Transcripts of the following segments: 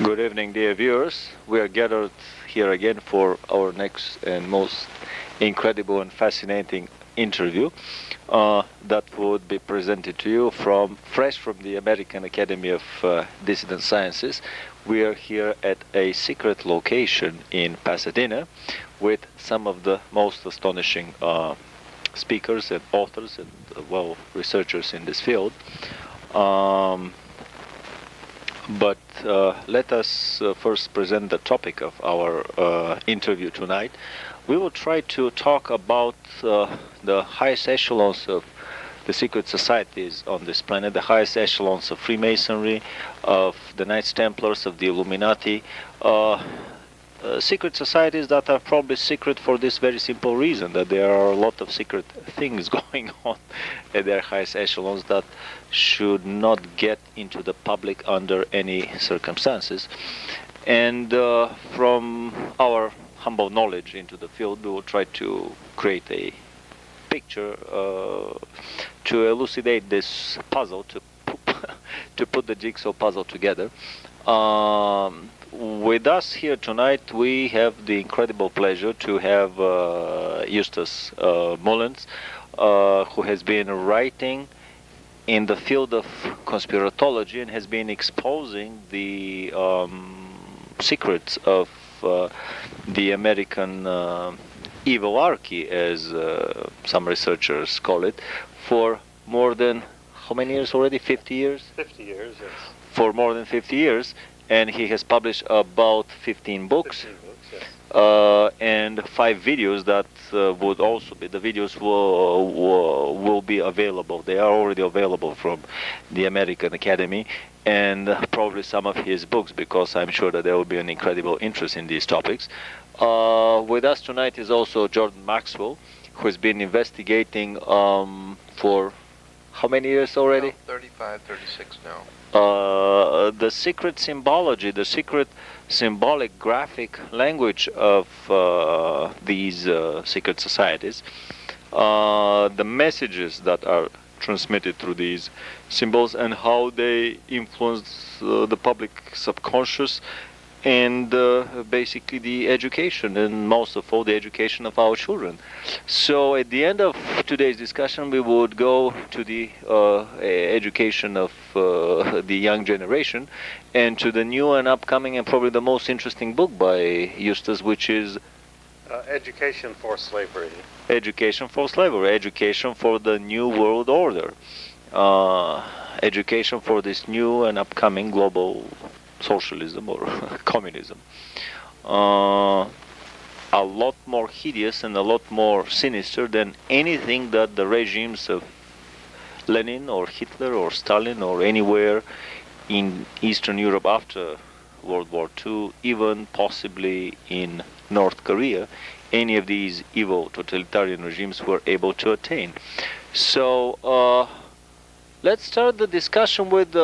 Good evening, dear viewers. We are gathered here again for our next and most incredible and fascinating interview that would be presented to you fresh from the American Academy of Dissident Sciences. We are here at a secret location in Pasadena with some of the most astonishing speakers and authors and researchers in this field. But let us first present the topic of our interview tonight. We will try to talk about the highest echelons of the secret societies on this planet, the highest echelons of Freemasonry, of the Knights Templars, of the Illuminati, secret societies that are probably secret for this very simple reason, that there are a lot of secret things going on at their highest echelons that should not get into the public under any circumstances. And from our humble knowledge into the field, we will try to create a picture to elucidate this puzzle, to put the jigsaw puzzle together. With us here tonight, we have the incredible pleasure to have Eustace Mullins, who has been writing in the field of conspiratology and has been exposing the secrets of the American evilarchy, as some researchers call it, for more than, how many years already? 50 years? 50 years, yes. For more than 50 years. And he has published about 15 books, 15 books, yes. And 5 videos that would also be, the videos will be available. They are already available from the American Academy, and probably some of his books, because I'm sure that there will be an incredible interest in these topics. With us tonight is also Jordan Maxwell, who has been investigating for how many years already? 35, 36 now. The secret symbology, the secret symbolic graphic language of these secret societies, the messages that are transmitted through these symbols, and how they influence the public subconscious, and basically the education, and most of all the education of our children. So at the end of today's discussion, we would go to the education of the young generation, and to the new and upcoming and probably the most interesting book by Eustace, which is Education for Slavery. Education for Slavery, Education for the New World Order, Education for this new and upcoming global socialism or communism. A lot more hideous and a lot more sinister than anything that the regimes of Lenin or Hitler or Stalin or anywhere in Eastern Europe after World War II, even possibly in North Korea, any of these evil totalitarian regimes were able to attain. So let's start the discussion with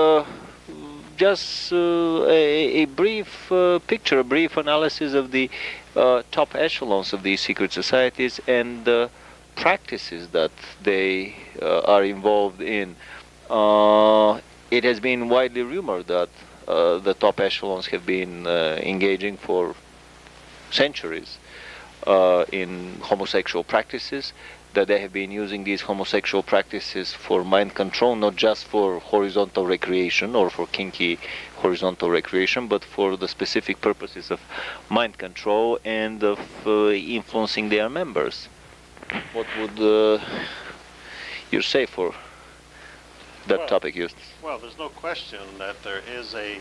just a brief picture, a brief analysis of the top echelons of these secret societies and the practices that they are involved in. It has been widely rumored that the top echelons have been engaging for centuries in homosexual practices, that they have been using these homosexual practices for mind control, not just for horizontal recreation or for kinky horizontal recreation, but for the specific purposes of mind control and of influencing their members. What would you say for that topic, Eustace? Well, there's no question that there is a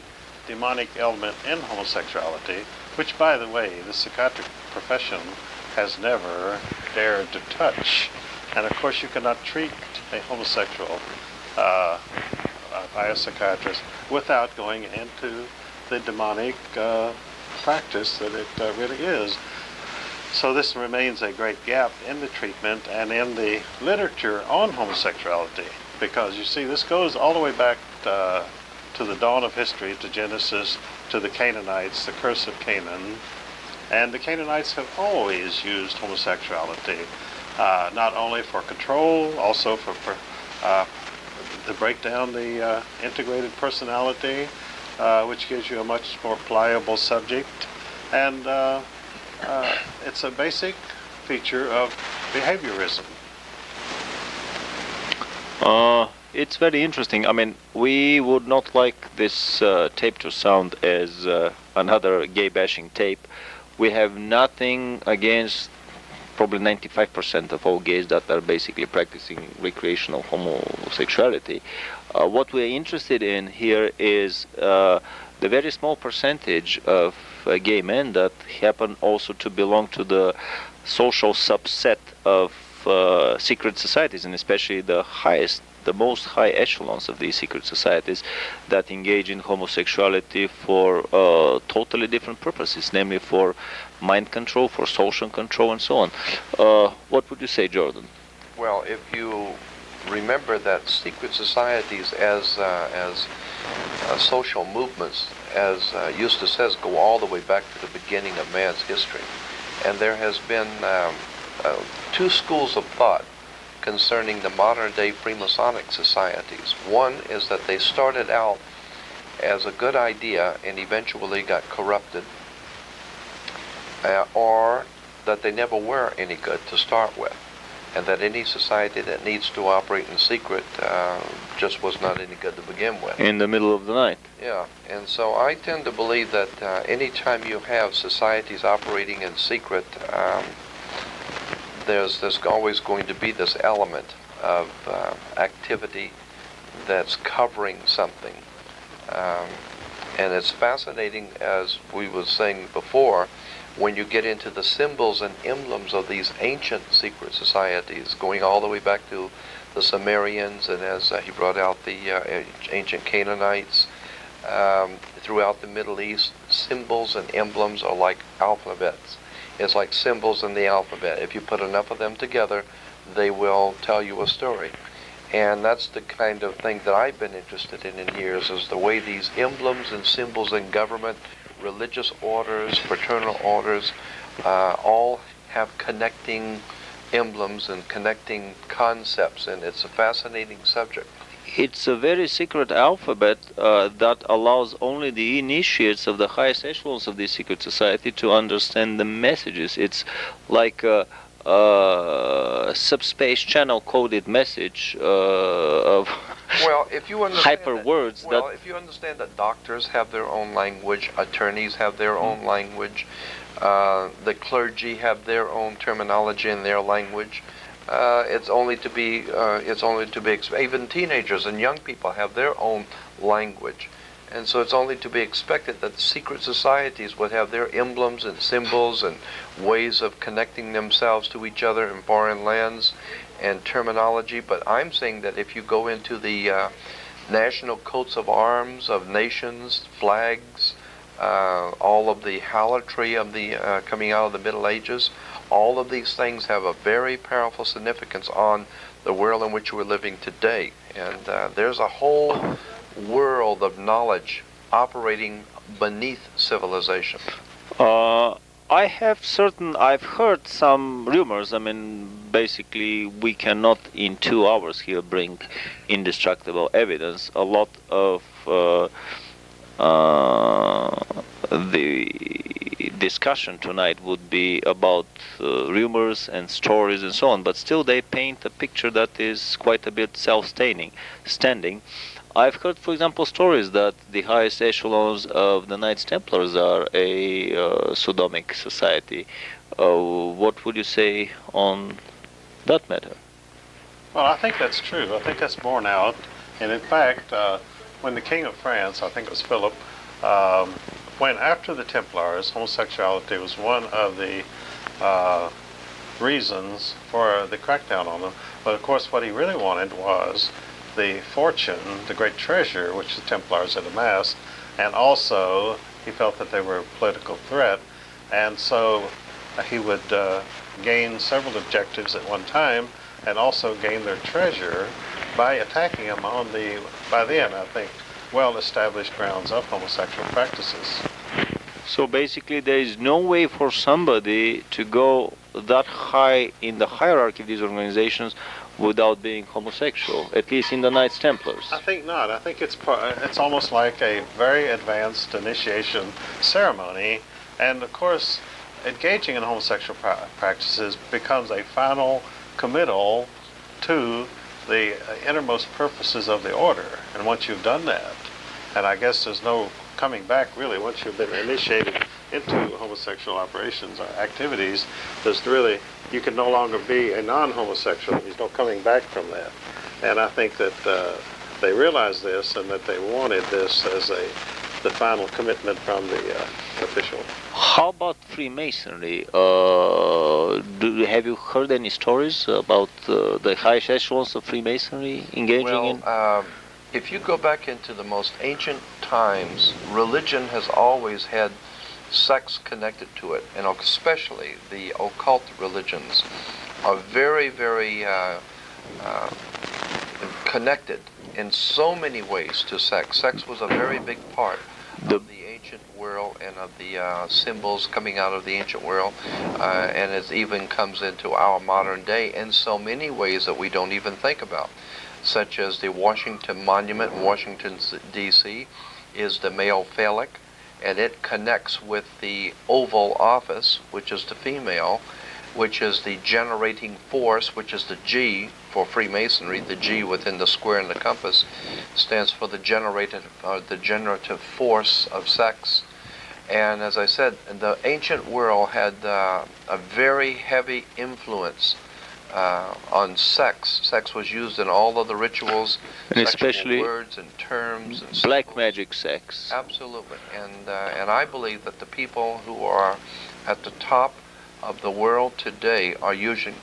demonic element in homosexuality, which, by the way, the psychiatric profession has never dared to touch. And of course you cannot treat a homosexual by a psychiatrist without going into the demonic practice that it really is. So this remains a great gap in the treatment and in the literature on homosexuality, because you see this goes all the way back to the dawn of history, to Genesis, to the Canaanites, the curse of Canaan. And the Canaanites have always used homosexuality, not only for control, also for to break down the integrated personality, which gives you a much more pliable subject, and it's a basic feature of behaviorism. It's very interesting. I mean, we would not like this tape to sound as another gay bashing tape. We have nothing against probably 95% of all gays that are basically practicing recreational homosexuality. What we're interested in here is the very small percentage of gay men that happen also to belong to the social subset of secret societies, and especially the most high echelons of these secret societies that engage in homosexuality for totally different purposes, namely for mind control, for social control, and so on. What would you say, Jordan? Well, if you remember that secret societies as social movements, as Eustace says, go all the way back to the beginning of man's history. And there has been two schools of thought concerning the modern-day Freemasonic societies. One is that they started out as a good idea and eventually got corrupted, or that they never were any good to start with, and that any society that needs to operate in secret just was not any good to begin with. In the middle of the night. Yeah, and so I tend to believe that anytime you have societies operating in secret, there's always going to be this element of activity that's covering something. And it's fascinating, as we were saying before, when you get into the symbols and emblems of these ancient secret societies, going all the way back to the Sumerians, and as he brought out the ancient Canaanites, throughout the Middle East, symbols and emblems are like alphabets. It's like symbols in the alphabet. If you put enough of them together, they will tell you a story. And that's the kind of thing that I've been interested in years, is the way these emblems and symbols in government, religious orders, fraternal orders, all have connecting emblems and connecting concepts, and it's a fascinating subject. It's a very secret alphabet that allows only the initiates of the highest echelons of the secret society to understand the messages. It's like a subspace channel coded message of well, if you understand hyper words. If you understand that doctors have their own language, attorneys have their own language, the clergy have their own terminology and their language. It's only to be even teenagers and young people have their own language, and so it's only to be expected that secret societies would have their emblems and symbols and ways of connecting themselves to each other in foreign lands and terminology. But I'm saying that if you go into the national coats of arms of nations, flags, all of the harlotry of the coming out of the Middle Ages, all of these things have a very powerful significance on the world in which we're living today. And there's a whole world of knowledge operating beneath civilization. I've heard some rumors. I mean, basically, we cannot in 2 hours here bring indestructible evidence. A lot of the discussion tonight would be about rumors and stories and so on, but still they paint a picture that is quite a bit self-standing. I've heard, for example, stories that the highest echelons of the Knights Templars are a sodomic society. What would you say on that matter? Well, I think that's true. I think that's borne out. And in fact, when the King of France, I think it was Philip, when after the Templars, homosexuality was one of the reasons for the crackdown on them. But of course, what he really wanted was the fortune, the great treasure which the Templars had amassed, and also he felt that they were a political threat, and so he would gain several objectives at one time, and also gain their treasure by attacking them on the, by then, I think, well-established grounds of homosexual practices. So basically there is no way for somebody to go that high in the hierarchy of these organizations without being homosexual, at least in the Knights Templars. I think not. I think it's almost like a very advanced initiation ceremony, and of course, engaging in homosexual practices becomes a final committal to the innermost purposes of the order. And once you've done that, and I guess there's no coming back really once you've been initiated into homosexual operations or activities, you can no longer be a non-homosexual. There's no coming back from that. And I think that they realized this and that they wanted this as the final commitment from the official. How about Freemasonry? Have you heard any stories about the highest echelons of Freemasonry engaging in? If you go back into the most ancient times, religion has always had sex connected to it, and especially the occult religions are very, very connected in so many ways to sex. Sex was a very big part of the ancient world and of the symbols coming out of the ancient world, and it even comes into our modern day in so many ways that we don't even think about, such as the Washington Monument in Washington, D.C. is the male phallic, and it connects with the Oval Office, which is the female, which is the generating force, which is the G for Freemasonry. The G within the square and the compass stands for the generative force of sex. And as I said, the ancient world had a very heavy influence on sex. Sex was used in all of the rituals, and especially words and terms and black symbols. magic sex. Absolutely, and I believe that the people who are at the top of the world today are using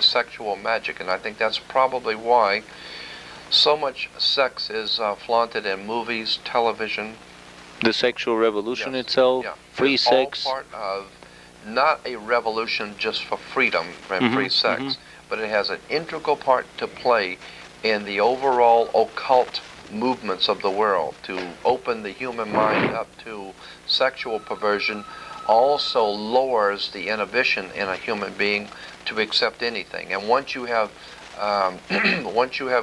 sexual magic, and I think that's probably why so much sex is flaunted in movies, television. The sexual revolution Yes. itself, Yeah. free It's sex. all part of not a revolution just for freedom and free sex, but it has an integral part to play in the overall occult movements of the world to open the human mind up to sexual perversion. Also lowers the inhibition in a human being to accept anything. And once you have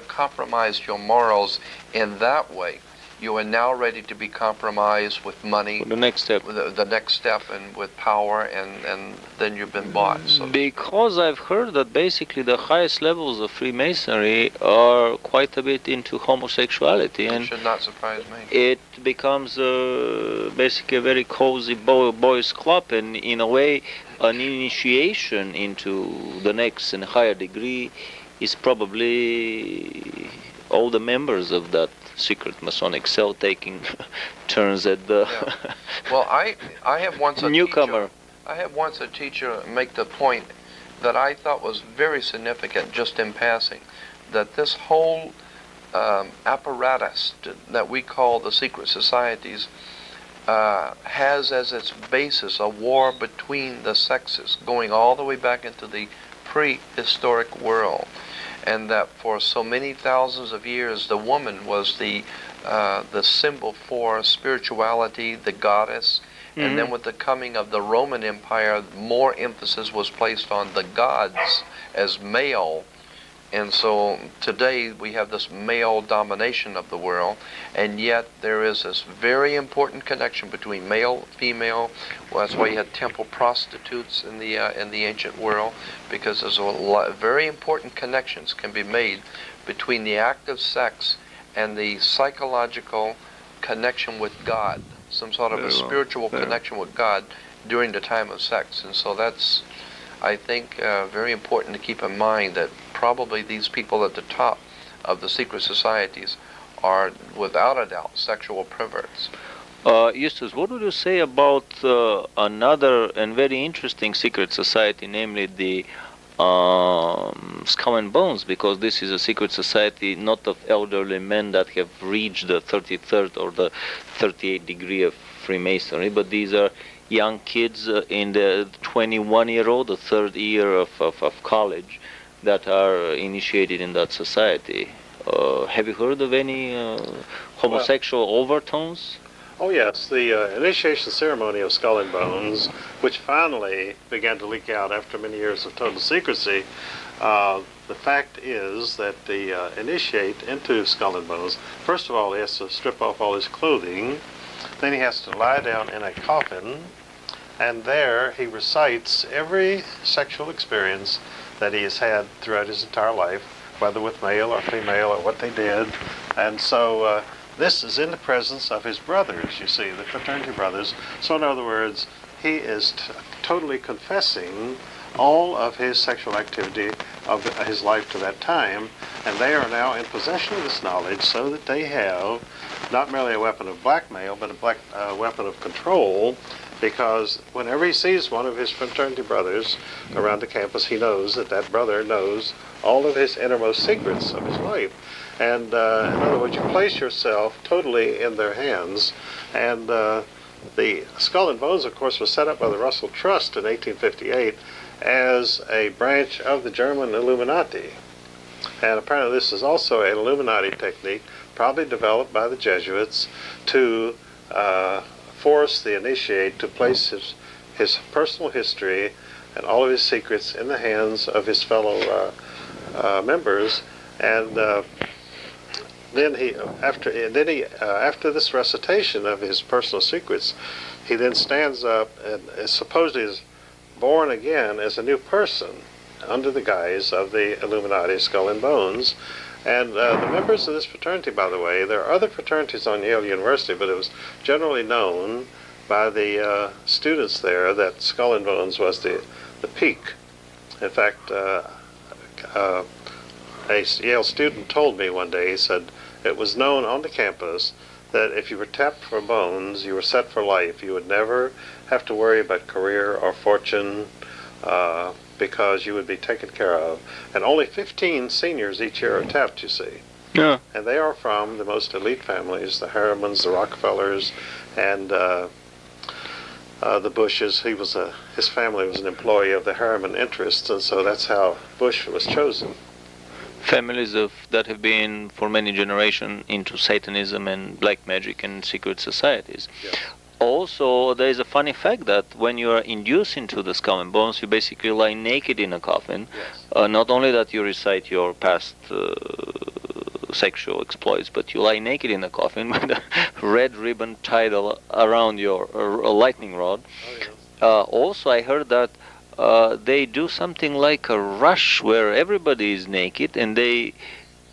compromised your morals in that way, you are now ready to be compromised with money. The next step. The next step, and with power, and then you've been bought. So Because I've heard that basically the highest levels of Freemasonry are quite a bit into homosexuality, it and should not surprise me. it becomes basically a very cozy boys' club, and in a way, an initiation into the next and higher degree is probably all the members of that secret Masonic cell taking turns at the Well, I have once a newcomer. I had once a teacher make the point that I thought was very significant, just in passing, that this whole apparatus that we call the secret societies has as its basis a war between the sexes, going all the way back into the prehistoric world, and that for so many thousands of years the woman was the symbol for spirituality, the goddess. And then with the coming of the Roman Empire, more emphasis was placed on the gods as male. And so today we have this male domination of the world, and yet there is this very important connection between male, female. Well, that's why you had temple prostitutes in the ancient world, because there's a lot, very important connections can be made between the act of sex and the psychological connection with God, some sort of a spiritual connection with God during the time of sex. And so that's, I think, very important to keep in mind, that probably these people at the top of the secret societies are, without a doubt, sexual perverts. Eustace, what would you say about another and very interesting secret society, namely the Skull and Bones? Because this is a secret society not of elderly men that have reached the 33rd or the 38th degree of Freemasonry, but these are young kids in the 21-year-old, the third year of college, that are initiated in that society. Have you heard of any homosexual overtones? Oh yes, the initiation ceremony of Skull and Bones, which finally began to leak out after many years of total secrecy, The fact is that the initiate into Skull and Bones, first of all, he has to strip off all his clothing. Then he has to lie down in a coffin, and there he recites every sexual experience that he has had throughout his entire life, whether with male or female or what they did. And so this is in the presence of his brothers, you see, the fraternity brothers. So in other words, he is totally confessing all of his sexual activity of his life to that time, and they are now in possession of this knowledge so that they have not merely a weapon of blackmail, but a weapon of control, because whenever he sees one of his fraternity brothers around the campus, he knows that that brother knows all of his innermost secrets of his life. And in other words, you place yourself totally in their hands. And the Skull and Bones, of course, was set up by the Russell Trust in 1858 as a branch of the German Illuminati. And apparently this is also an Illuminati technique, probably developed by the Jesuits to force the initiate to place his personal history and all of his secrets in the hands of his fellow members. And then after this recitation of his personal secrets, he then stands up and supposedly is born again as a new person under the guise of the Illuminati Skull and Bones. And the members of this fraternity, by the way, there are other fraternities on Yale University, but it was generally known by the students there that Skull and Bones was the peak. In fact, a Yale student told me one day, he said, it was known on the campus that if you were tapped for bones, you were set for life. You would never have to worry about career or fortune because you would be taken care of. And only 15 seniors each year are tapped, you see. Yeah. And they are from the most elite families, the Harrimans, the Rockefellers, and the Bushes. His family was an employee of the Harriman interests, and so that's how Bush was chosen. Families that have been for many generations into Satanism and black magic and secret societies. Yes. Also, there is a funny fact that when you are induced into the Skull and Bones, you basically lie naked in a coffin. Yes. Not only that you recite your past sexual exploits, but you lie naked in a coffin with a red ribbon tied around your lightning rod. Oh, yes. Also, I heard that they do something like a rush where everybody is naked and they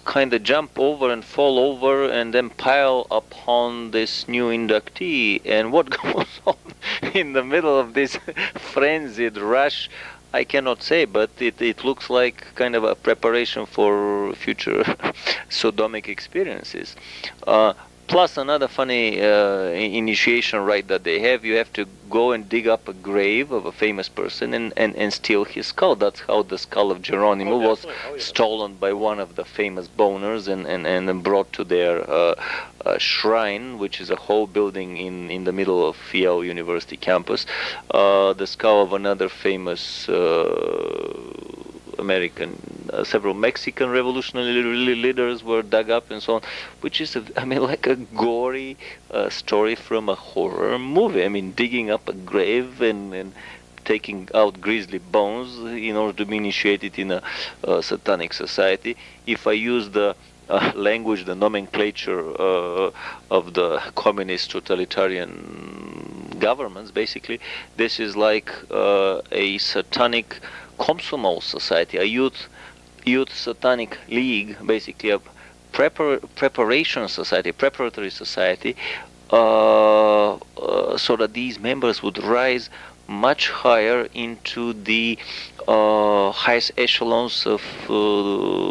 kind of jump over and fall over and then pile upon this new inductee. And what goes on in the middle of this frenzied rush, I cannot say, but it looks like kind of a preparation for future sodomic experiences. Plus another funny initiation rite that they have, you have to go and dig up a grave of a famous person and steal his skull. That's how the skull of Geronimo was stolen by one of the famous boners and brought to their shrine, which is a whole building in the middle of Yale University campus. The skull of another famous several Mexican revolutionary leaders were dug up and so on, which is, like a gory story from a horror movie. Digging up a grave and taking out grisly bones in order to be initiated in a satanic society. If I use the language, the nomenclature of the communist totalitarian governments, basically, this is like a satanic Komsomol society, a youth satanic league, basically a preparation society, preparatory society, so that these members would rise much higher into the highest echelons of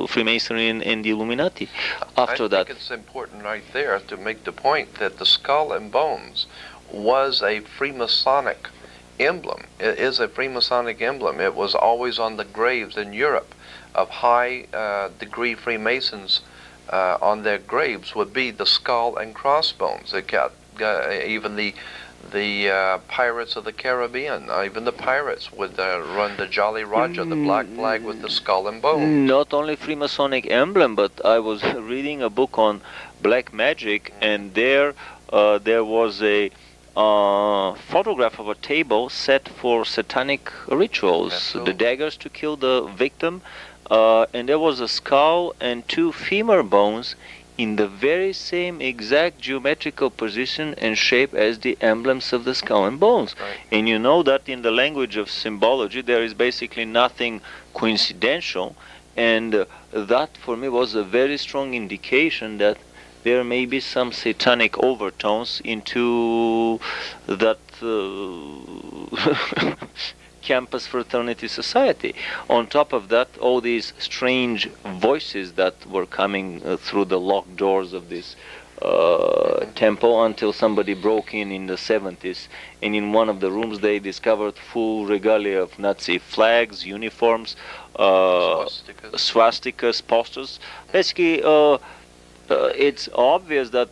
Freemasonry and the Illuminati. I think it's important right there to make the point that the Skull and Bones was a Freemasonic emblem. It is a Freemasonic emblem. It was always on the graves in Europe of high degree Freemasons. On their graves would be the skull and crossbones. It got even the Pirates of the Caribbean, even the pirates would run the Jolly Roger, the black flag with the skull and bones. Not only Freemasonic emblem, but I was reading a book on black magic, and there was a photograph of a table set for satanic rituals. Absolutely. The daggers to kill the victim, and there was a skull and two femur bones in the very same exact geometrical position and shape as the emblems of the skull and bones. Right. And you know that in the language of symbology there is basically nothing coincidental, and that for me was a very strong indication that there may be some satanic overtones into that campus fraternity society. On top of that, all these strange voices that were coming through the locked doors of this temple, until somebody broke in the 70s, and in one of the rooms they discovered full regalia of Nazi flags, uniforms, swastikas, posters. Basically, it's obvious that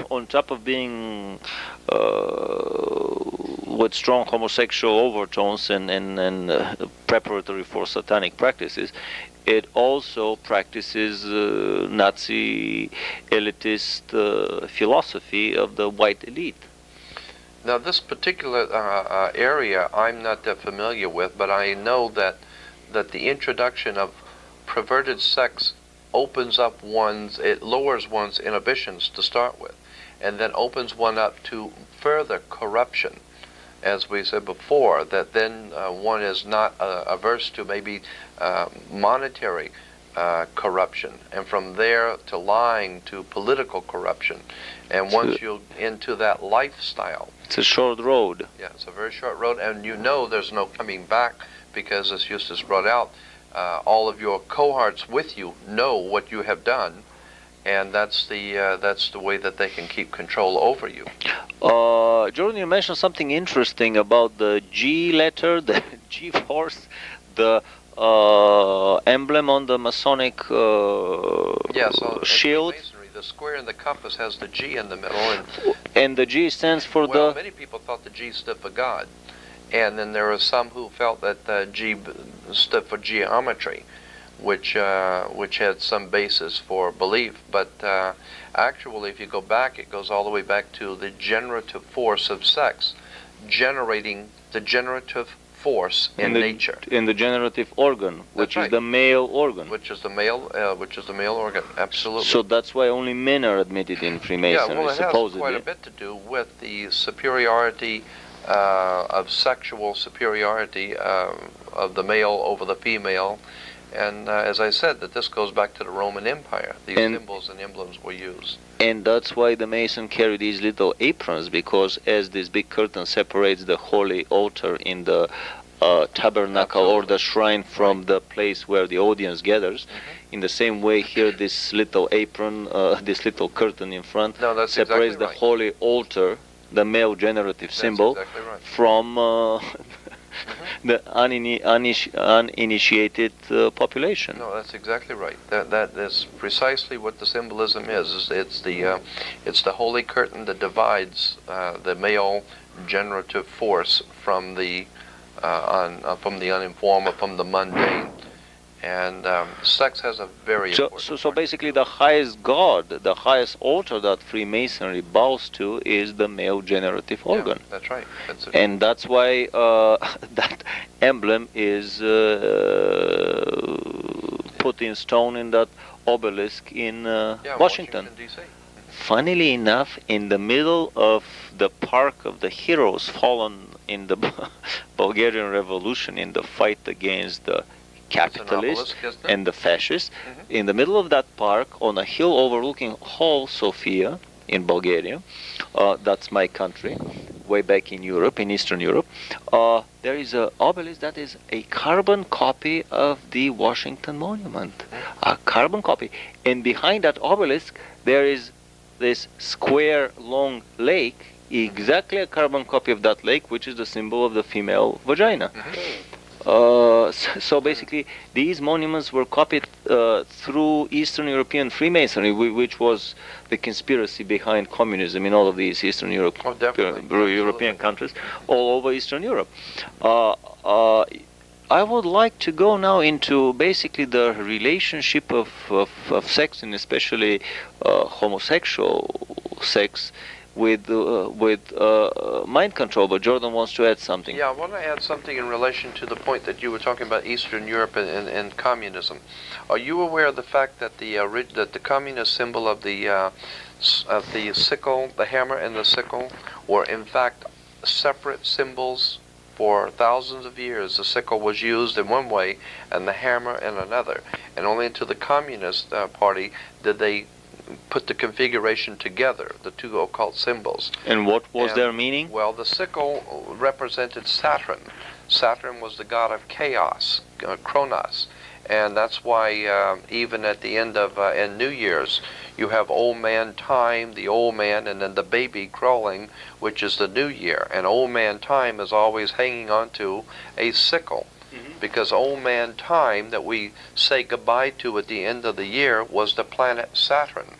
on top of being with strong homosexual overtones and preparatory for satanic practices, it also practices Nazi elitist philosophy of the white elite. Now, this particular area I'm not that familiar with, but I know that the introduction of perverted sex opens up it lowers one's inhibitions to start with, and then opens one up to further corruption. As we said before, that then one is not averse to maybe monetary corruption, and from there to lying to political corruption. And once you're into that lifestyle, it's a short road. Yeah, it's a very short road, and you know there's no coming back, because as Eustace brought out, all of your cohorts with you know what you have done, and that's the way that they can keep control over you. Jordan, you mentioned something interesting about the G letter, the G force, the emblem on the Masonic shield. The square in the compass has the G in the middle, and the G stands for many people thought the G stood for God, and then there were some who felt that the G stood for geometry, which had some basis for belief. But actually, if you go back, it goes all the way back to the generative force of sex, generating the generative force in nature. In the generative organ, which is the male organ. Which is the male organ, absolutely. So that's why only men are admitted in Freemasonry, yeah, well, it supposedly. has quite a bit to do with the superiority of sexual superiority of the male over the female. And as I said, that this goes back to the Roman Empire. These symbols and emblems were used. And that's why the Mason carry these little aprons, because as this big curtain separates the holy altar in the tabernacle or the shrine from the place where the audience gathers, in the same way here this little apron, this little curtain in front separates the holy altar, the male generative symbol, from the uninitiated population. No, that's exactly right. That is precisely what the symbolism is. It's the holy curtain that divides the male generative force from the uninformed or from the mundane. And sex has a very important so basically the highest god, the highest altar that Freemasonry bows to is the male generative organ. Yeah, that's right. And that's why that emblem is put in stone in that obelisk in Washington. DC. Funnily enough, in the middle of the Park of the Heroes fallen in the Bulgarian Revolution, in the fight against the capitalists and the fascists, in the middle of that park, on a hill overlooking whole Sofia in Bulgaria, that's my country, way back in Europe, in Eastern Europe, there is an obelisk that is a carbon copy of the Washington Monument, a carbon copy. And behind that obelisk, there is this square long lake, exactly a carbon copy of that lake, which is the symbol of the female vagina. So basically, these monuments were copied through Eastern European Freemasonry, which was the conspiracy behind communism in all of these Eastern Europe, European countries, all over Eastern Europe. I would like to go now into basically the relationship of sex, and especially homosexual sex, with mind control. But Jordan wants to add something. Yeah, I want to add something in relation to the point that you were talking about Eastern Europe and communism. Are you aware of the fact that the communist symbol of the sickle, the hammer and the sickle, were in fact separate symbols for thousands of years? The sickle was used in one way and the hammer in another. And only into the Communist Party did they put the configuration together, the two occult symbols. And what was their meaning? Well, the sickle represented Saturn. Saturn was the god of chaos, Kronos. And that's why even at the end of in New Year's, you have old man time, the old man, and then the baby crawling, which is the new year. And old man time is always hanging on to a sickle. Because old man time that we say goodbye to at the end of the year was the planet Saturn.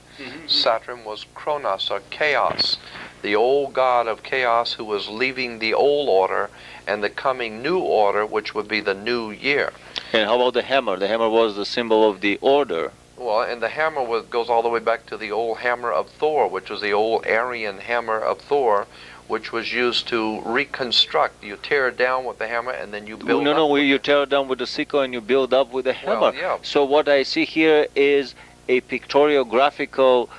Saturn was Kronos, or chaos, the old god of chaos who was leaving the old order and the coming new order, which would be the new year. And how about the hammer? The hammer was the symbol of the order. Well, and the hammer goes all the way back to the old hammer of Thor, which was the old Aryan hammer of Thor, which was used to reconstruct. You tear it down with the hammer and then you build up. No, you tear it down with the sickle and you build up with the hammer. Well, yeah. So what I see here is a pictorial graphical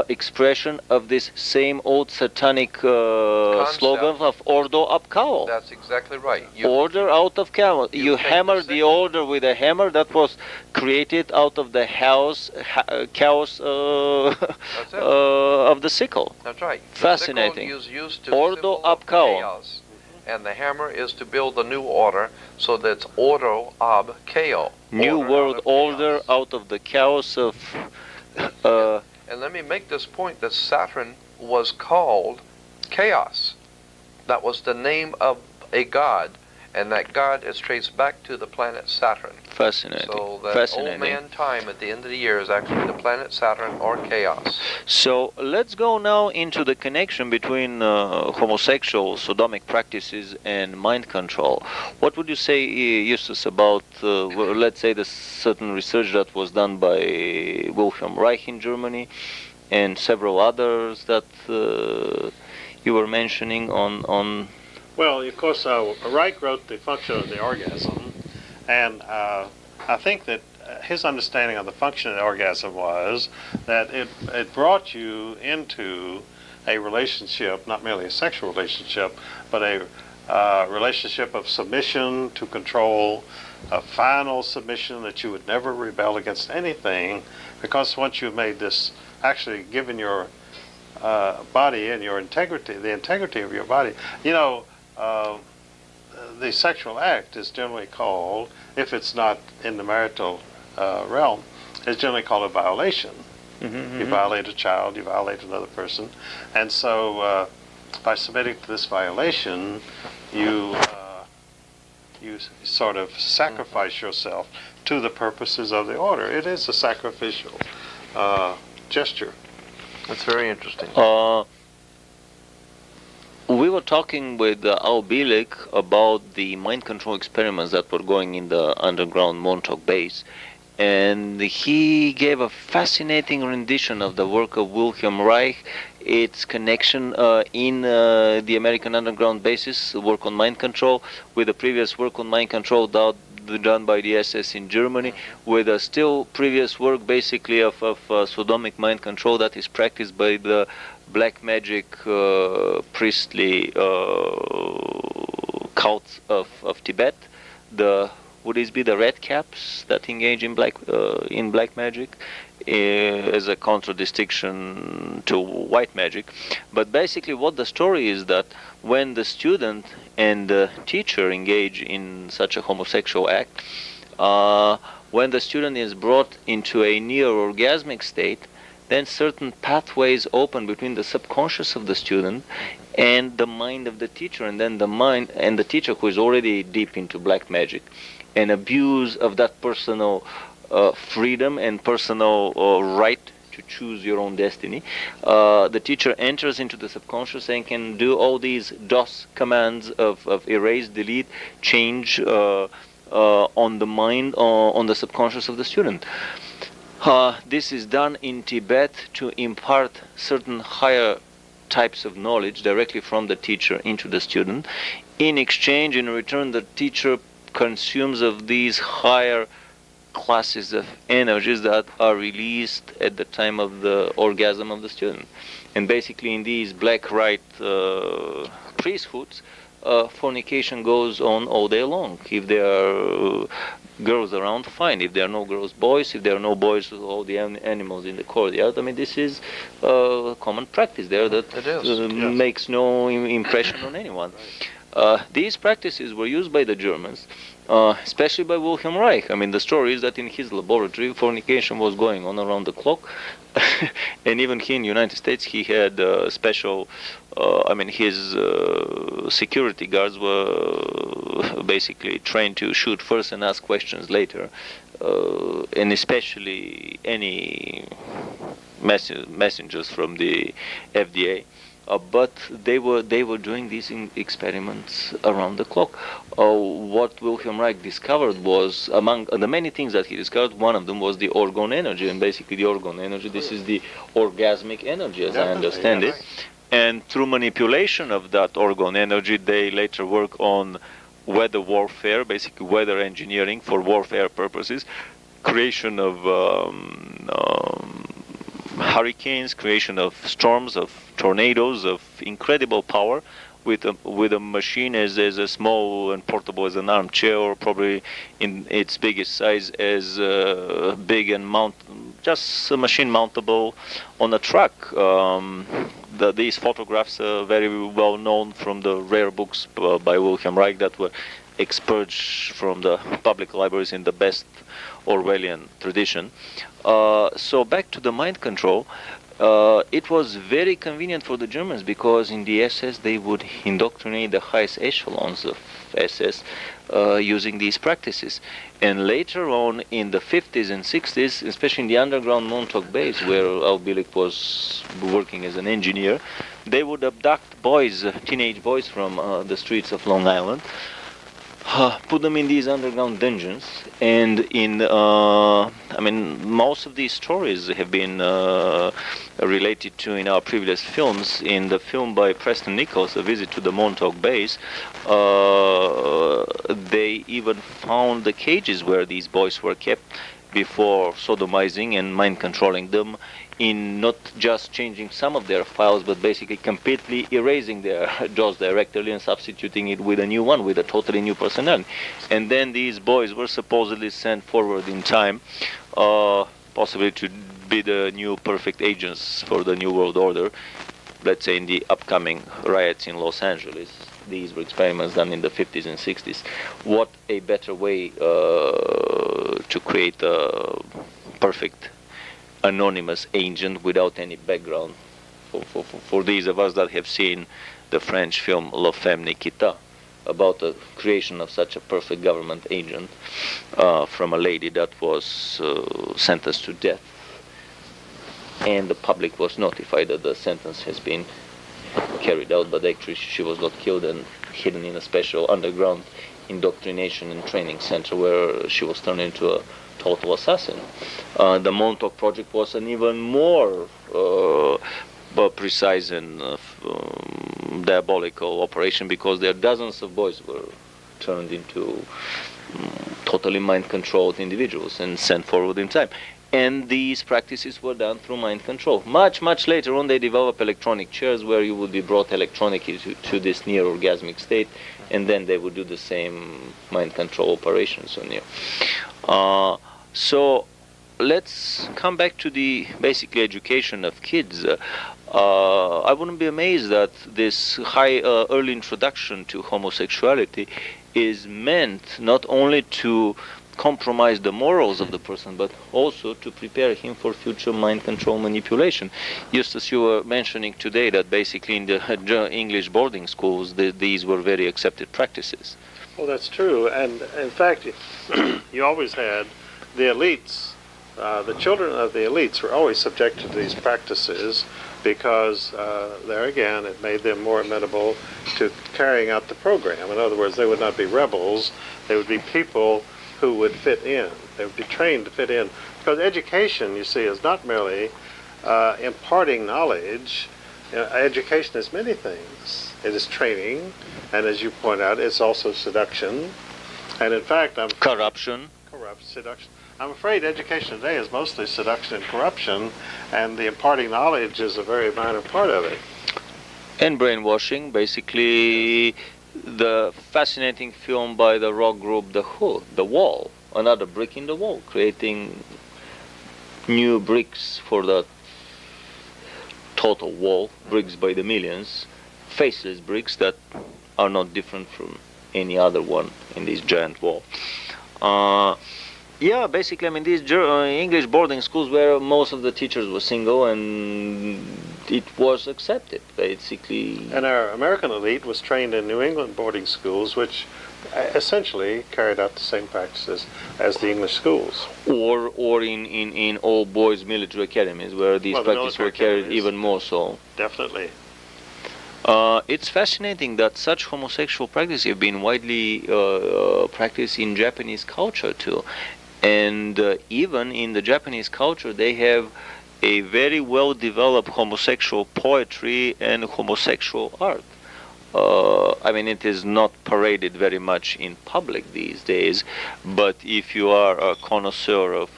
expression of this same old satanic slogan of Ordo ab Chaos. That's exactly right. Order out of chaos. You hammer the order with a hammer that was created out of the chaos of the sickle. That's right. Fascinating. The sickle is used to Ordo ab Chaos. And the hammer is to build a new order, so that's Ordo ab Chaos. New world order out of the chaos of... And let me make this point that Saturn was called Chaos. That was the name of a god, and that god is traced back to the planet Saturn. Fascinating. So that old man time at the end of the year is actually the planet Saturn, or chaos. So let's go now into the connection between homosexual sodomic practices and mind control. What would you say, Eustace, about let's say the certain research that was done by Wilhelm Reich in Germany and several others that you were mentioning on Well, of course, Reich wrote The Function of the Orgasm, and I think that his understanding of the function of the orgasm was that it brought you into a relationship, not merely a sexual relationship, but a relationship of submission to control, a final submission that you would never rebel against anything, because once you've made this, actually given your body and your integrity, the integrity of your body, the sexual act is generally called, if it's not in the marital realm, is generally called a violation. You violate a child, you violate another person, and so by submitting to this violation, you sort of sacrifice yourself to the purposes of the order. It is a sacrificial gesture. That's very interesting. We were talking with Al Bilik about the mind control experiments that were going in the underground Montauk base, and he gave a fascinating rendition of the work of Wilhelm Reich, its connection in the American underground bases, work on mind control, with the previous work on mind control done by the SS in Germany, with a still previous work basically of sodomic mind control that is practiced by the black magic priestly cults of Tibet. Would this be the red caps that engage in black magic as a contradistinction to white magic? But basically what the story is that when the student and the teacher engage in such a homosexual act, when the student is brought into a near orgasmic state, then certain pathways open between the subconscious of the student and the mind of the teacher, and then the mind and the teacher, who is already deep into black magic, and abuse of that personal freedom and personal right to choose your own destiny. The teacher enters into the subconscious and can do all these DOS commands of erase, delete, change on the mind, on the subconscious of the student. This is done in Tibet to impart certain higher types of knowledge directly from the teacher into the student. In exchange, in return, the teacher consumes of these higher classes of energies that are released at the time of the orgasm of the student. And basically in these black right priesthoods, fornication goes on all day long. If there are girls around, fine. If there are no girls, boys. If there are no boys, all the animals in the courtyard. I mean, this is common practice there that makes no impression on anyone. These practices were used by the Germans, especially by Wilhelm Reich. I mean, the story is that in his laboratory, fornication was going on around the clock. And even here in the United States, he had special, his security guards were basically trained to shoot first and ask questions later. And especially any messengers from the FDA. But they were doing these experiments around the clock. What Wilhelm Reich discovered was, among the many things that he discovered, one of them was the orgone energy. And basically the orgone energy, this is the orgasmic energy, as I understand it. And through manipulation of that orgone energy, they later work on weather warfare, basically weather engineering for warfare purposes, creation of hurricanes, creation of storms, of tornadoes, of incredible power, with a machine as small and portable as an armchair, or probably in its biggest size as big and just a machine mountable on a truck. These photographs are very well known from the rare books by Wilhelm Reich that were expurged from the public libraries in the best Orwellian tradition. So back to the mind control, it was very convenient for the Germans, because in the SS they would indoctrinate the highest echelons of SS using these practices. And later on in the 50s and 60s, especially in the underground Montauk base where Al Bielek was working as an engineer, they would abduct boys, teenage boys from the streets of Long Island, put them in these underground dungeons, and most of these stories have been related to in our previous films. In the film by Preston Nichols, A Visit to the Montauk Base, they even found the cages where these boys were kept before sodomizing and mind controlling them, in not just changing some of their files, but basically completely erasing their JAWS directory and substituting it with a new one, with a totally new personality. And then these boys were supposedly sent forward in time, possibly to be the new perfect agents for the New World Order, let's say in the upcoming riots in Los Angeles. These were experiments done in the 50s and 60s. What a better way to create a perfect anonymous agent without any background for these of us that have seen the French film La Femme Nikita, about the creation of such a perfect government agent from a lady that was sentenced to death, and the public was notified that the sentence has been carried out, but actually she was not killed and hidden in a special underground indoctrination and training center where she was turned into a total assassin. The Montauk Project was an even more precise and diabolical operation, because there dozens of boys were turned into totally mind-controlled individuals and sent forward in time. And these practices were done through mind control. Much, much later on, they developed electronic chairs where you would be brought electronically to this near-orgasmic state, and then they would do the same mind control operations on you. So let's come back to the basic education of kids. I wouldn't be amazed that this high early introduction to homosexuality is meant not only to compromise the morals of the person, but also to prepare him for future mind control manipulation. Eustace, you were mentioning today that basically in the English boarding schools, these were very accepted practices. Well, that's true. And in fact, you always had the elites, the children of the elites were always subjected to these practices, because there again, it made them more amenable to carrying out the program. In other words, they would not be rebels, they would be people who would fit in. They would be trained to fit in. Because education, you see, is not merely imparting knowledge education is many things. It is training, and as you point out, it's also seduction. And in fact, corruption. Seduction. I'm afraid education today is mostly seduction and corruption, and the imparting knowledge is a very minor part of it. And brainwashing, basically. The fascinating film by the rock group The Who, The Wall, another brick in the wall, creating new bricks for the total wall, bricks by the millions, faceless bricks that are not different from any other one in this giant wall. Yeah, basically, I mean, these English boarding schools where most of the teachers were single, and it was accepted, basically. And our American elite was trained in New England boarding schools, which essentially carried out the same practices as the English schools. Or in all boys military academies, where these practices were carried even more so. Definitely. It's fascinating that such homosexual practices have been widely practiced in Japanese culture too. And even in the Japanese culture, they have a very well-developed homosexual poetry and homosexual art. I mean, it is not paraded very much in public these days, but if you are a connoisseur of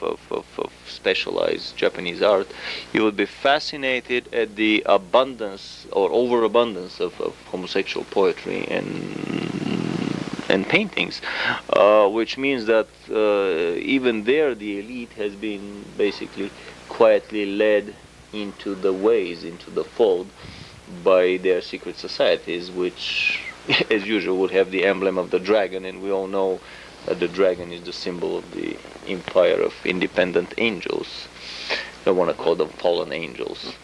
specialized Japanese art, you would be fascinated at the abundance or overabundance of homosexual poetry and paintings, which means that even there the elite has been basically quietly led into the ways, into the fold, by their secret societies, which, as usual, would have the emblem of the dragon, and we all know that the dragon is the symbol of the empire of independent angels. I want to call them fallen angels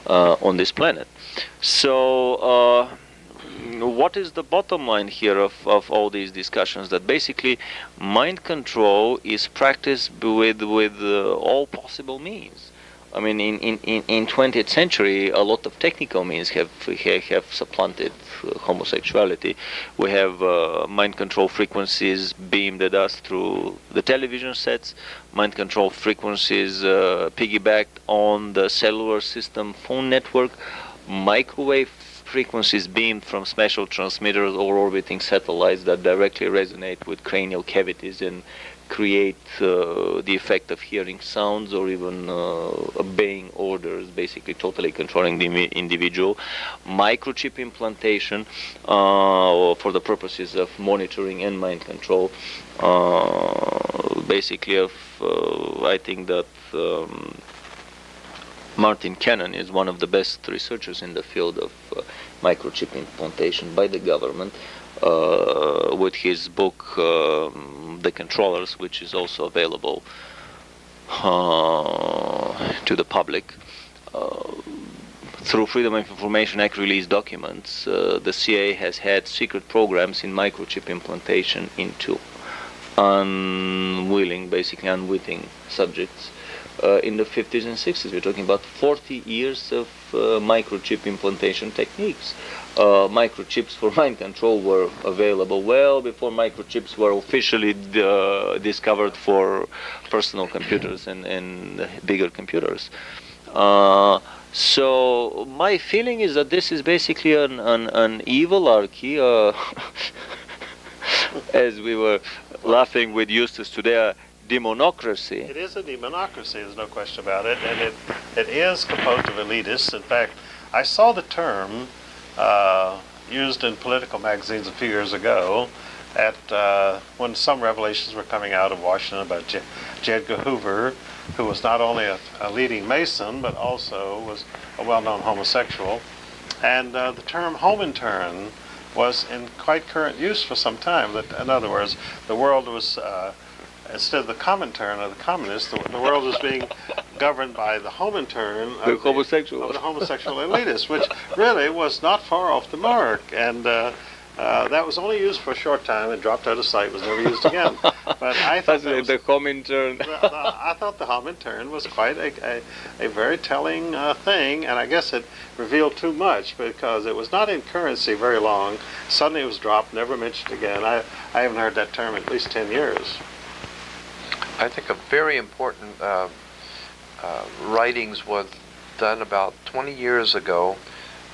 on this planet. So, what is the bottom line here of all these discussions? That basically mind control is practiced with all possible means. I mean, in 20th century, a lot of technical means have supplanted homosexuality. We have mind control frequencies beamed at us through the television sets, mind control frequencies piggybacked on the cellular system phone network, microwave frequencies beamed from special transmitters or orbiting satellites that directly resonate with cranial cavities and create the effect of hearing sounds or even obeying orders, basically totally controlling the individual. Microchip implantation for the purposes of monitoring and mind control. Basically, I think that Martin Cannon is one of the best researchers in the field of microchip implantation by the government, with his book The Controllers, which is also available to the public. Through Freedom of Information Act release documents, the CIA has had secret programs in microchip implantation into basically unwitting subjects. In the 50s and 60s, we're talking about 40 years of microchip implantation techniques. Microchips for mind control were available well before microchips were officially discovered for personal computers and bigger computers. So my feeling is that this is basically an evilarchy, as we were laughing with Eustace today, demonocracy. It is a demonocracy, there's no question about it, and it is composed of elitists. In fact, I saw the term used in political magazines a few years ago at when some revelations were coming out of Washington about J. Edgar Hoover, who was not only a leading Mason, but also was a well-known homosexual. And the term home intern was in quite current use for some time. That, in other words, the world was, instead of the Comintern of the communists, the world was being governed by the home intern of the homosexual elitists, which really was not far off the mark. And that was only used for a short time and dropped out of sight, was never used again. But I thought the Comintern. I thought the Comintern was quite a very telling thing, and I guess it revealed too much because it was not in currency very long. Suddenly it was dropped, never mentioned again. I haven't heard that term in at least 10 years. I think a very important writings was done about 20 years ago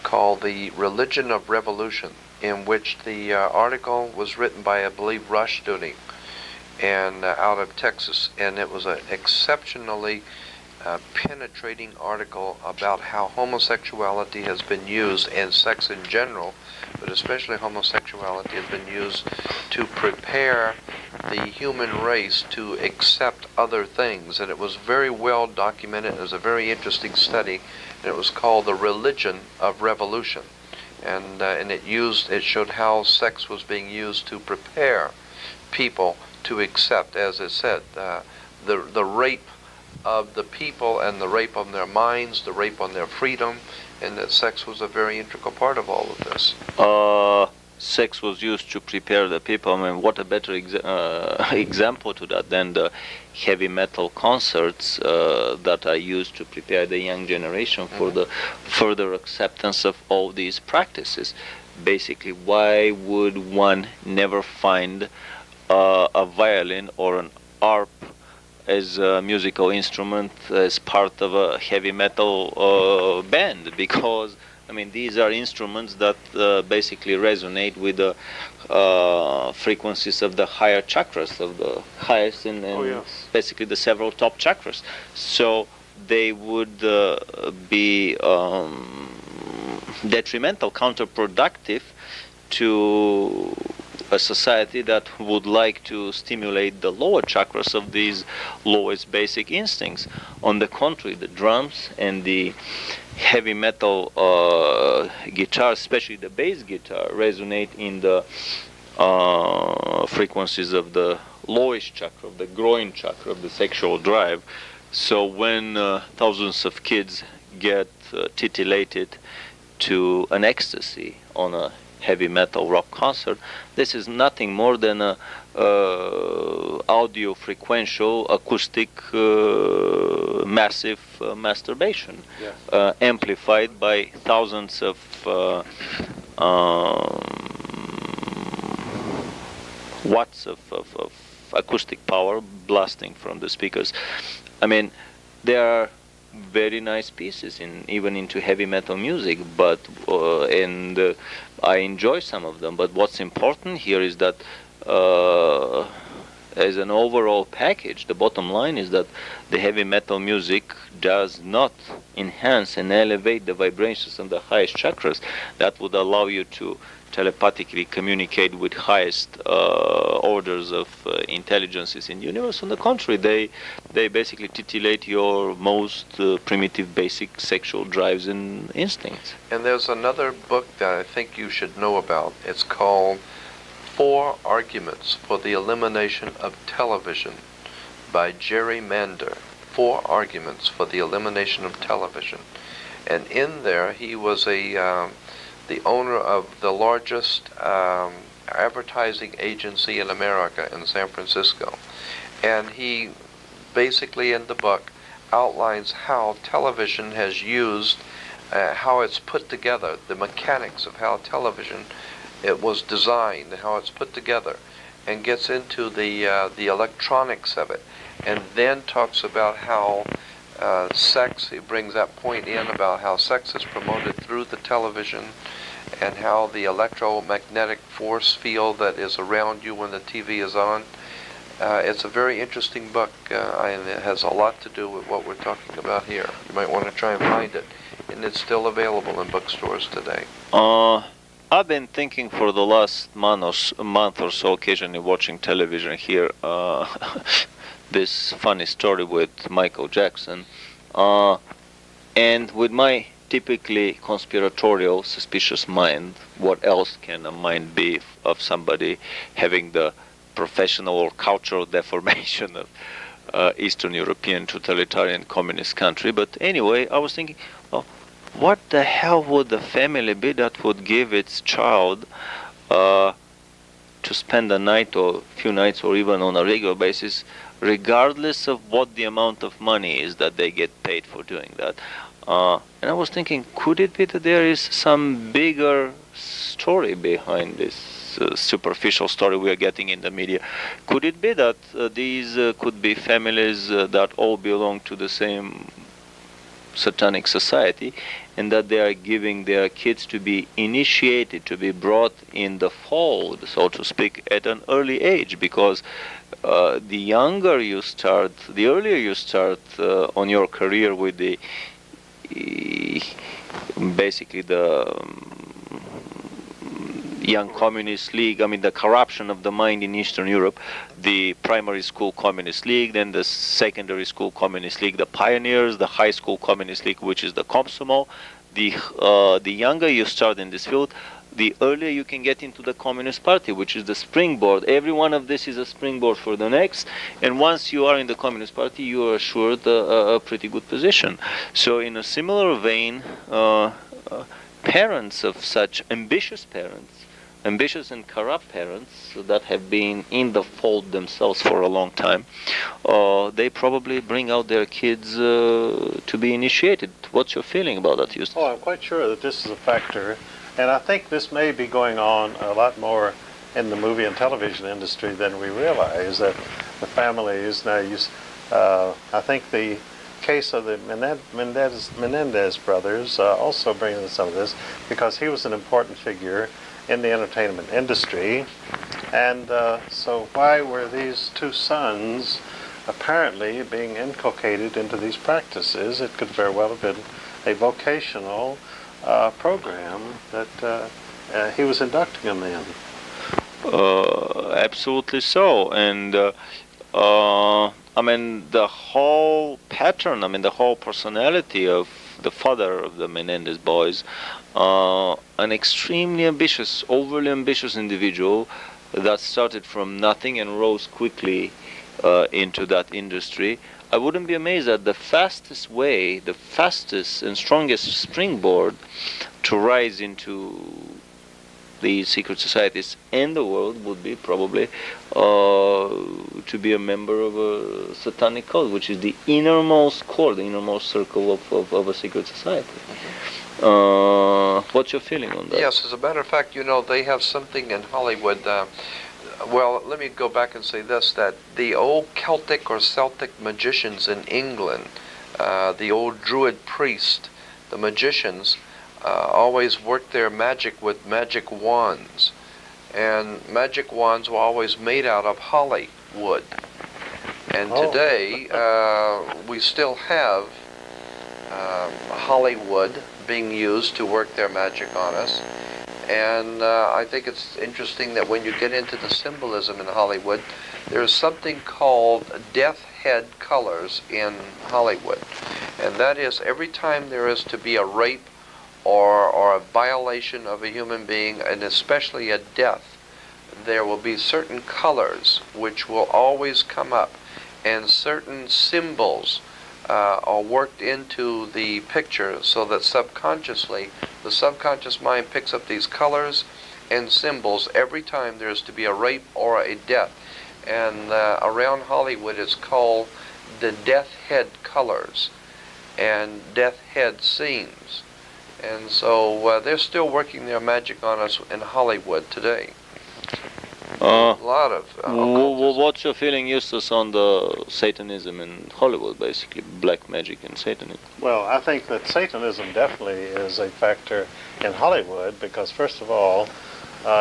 called The Religion of Revolution, in which the article was written by, I believe, Rushdoony, and out of Texas, and it was an exceptionally penetrating article about how homosexuality has been used, and sex in general, but especially homosexuality has been used to prepare the human race to accept other things. And it was very well documented. It was a very interesting study, and it was called The Religion of Revolution. And it showed how sex was being used to prepare people to accept, as it said, the rape of the people and the rape on their minds, the rape on their freedom, and that sex was a very integral part of all of this. Sex was used to prepare the people. I mean, what a better example to that than the heavy metal concerts that are used to prepare the young generation for the further acceptance of all these practices. Basically, why would one never find a violin or an harp as a musical instrument as part of a heavy metal band? Because I mean, these are instruments that basically resonate with the frequencies of the higher chakras, of the highest and basically the several top chakras. So they would be detrimental, counterproductive to a society that would like to stimulate the lower chakras of these lowest basic instincts. On the contrary, the drums and the heavy metal guitar, especially the bass guitar, resonate in the frequencies of the lowest chakra, of the groin chakra, of the sexual drive. So when thousands of kids get titillated to an ecstasy on a heavy metal rock concert, this is nothing more than a audio frequential acoustic massive masturbation, amplified by thousands of watts of acoustic power blasting from the speakers. I mean, there are very nice pieces even into heavy metal music, but I enjoy some of them. But what's important here is that as an overall package, the bottom line is that the heavy metal music does not enhance and elevate the vibrations of the highest chakras that would allow you to telepathically communicate with highest orders of intelligences in the universe. On the contrary, they basically titillate your most primitive basic sexual drives and instincts. And there's another book that I think you should know about. It's called 4 Arguments for the Elimination of Television by Jerry Mander. 4 Arguments for the Elimination of Television. And in there, he was the owner of the largest advertising agency in America, in San Francisco. And he basically in the book outlines how television has used, how it's put together, the mechanics of how television it was designed, how it's put together, and gets into the electronics of it, and then talks about how sex, he brings that point in about how sex is promoted through the television, and how the electromagnetic force field that is around you when the TV is on. It's a very interesting book, and it has a lot to do with what we're talking about here. You might want to try and find it, and it's still available in bookstores today. I've been thinking for the last month or so, occasionally watching television here, this funny story with Michael Jackson, and with my typically conspiratorial, suspicious mind, what else can a mind be of somebody having the professional or cultural deformation of Eastern European totalitarian communist country? But anyway, I was thinking, well, what the hell would the family be that would give its child to spend a night or a few nights or even on a regular basis, regardless of what the amount of money is that they get paid for doing that? And I was thinking, could it be that there is some bigger story behind this superficial story we are getting in the media? Could it be that these could be families that all belong to the same satanic society, and that they are giving their kids to be initiated, to be brought in the fold, so to speak, at an early age, because the younger you start, the earlier you start on your career with the basically the young communist league, I mean the corruption of the mind in Eastern Europe, the primary school communist league, then the secondary school communist league, the pioneers, the high school communist league, which is the Komsomol. The younger you start in this field, the earlier you can get into the Communist Party, which is the springboard. Every one of this is a springboard for the next, and once you are in the Communist Party, you are assured a pretty good position. So in a similar vein, parents of such ambitious and corrupt parents that have been in the fold themselves for a long time, they probably bring out their kids to be initiated. What's your feeling about that, Eustace? Oh, I'm quite sure that this is a factor, and I think this may be going on a lot more in the movie and television industry than we realize, that the families now use, I think the case of the Menendez brothers also brings in some of this, because he was an important figure in the entertainment industry. And so why were these two sons apparently being inculcated into these practices? It could very well have been a vocational program that he was inducting them in. Absolutely so. And I mean, the whole pattern, I mean, the whole personality of the father of the Menendez boys, an extremely ambitious, overly ambitious individual that started from nothing and rose quickly into that industry. I wouldn't be amazed that the fastest way, the fastest and strongest springboard to rise into the secret societies in the world would be probably to be a member of a satanic cult, which is the innermost core, the innermost circle of a secret society. What's your feeling on that? Yes, as a matter of fact, you know, they have something in Hollywood. Well, let me go back and say this, that the old Celtic or Celtic magicians in England, the old Druid priest, the magicians, always worked their magic with magic wands. And magic wands were always made out of holly wood. And today, we still have holly wood being used to work their magic on us. And I think it's interesting that when you get into the symbolism in Hollywood, there's something called death head colors in Hollywood. And that is, every time there is to be a rape or a violation of a human being, and especially a death, there will be certain colors which will always come up, and certain symbols are worked into the picture, so that subconsciously the subconscious mind picks up these colors and symbols every time there's to be a rape or a death. And around Hollywood it's called the death head colors and death head scenes. And so they're still working their magic on us in Hollywood today. A lot of what's your feeling, Eustace, on the Satanism in Hollywood, basically black magic and Satanism? Well, I think that Satanism definitely is a factor in Hollywood, because first of all,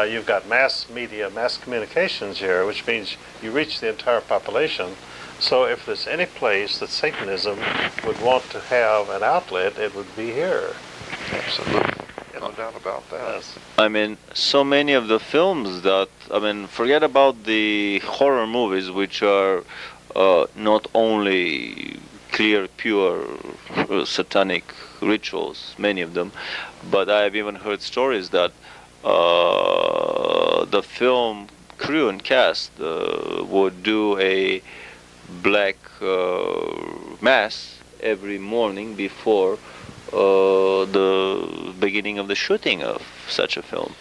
you've got mass media, mass communications here, which means you reach the entire population. So if there's any place that Satanism would want to have an outlet, it would be here. Absolutely. No doubt about that. Yes. I mean, so many of the films that, I mean, forget about the horror movies, which are not only clear, pure satanic rituals, many of them, but I've even heard stories that the film crew and cast would do a black mass every morning before the beginning of the shooting of such a film.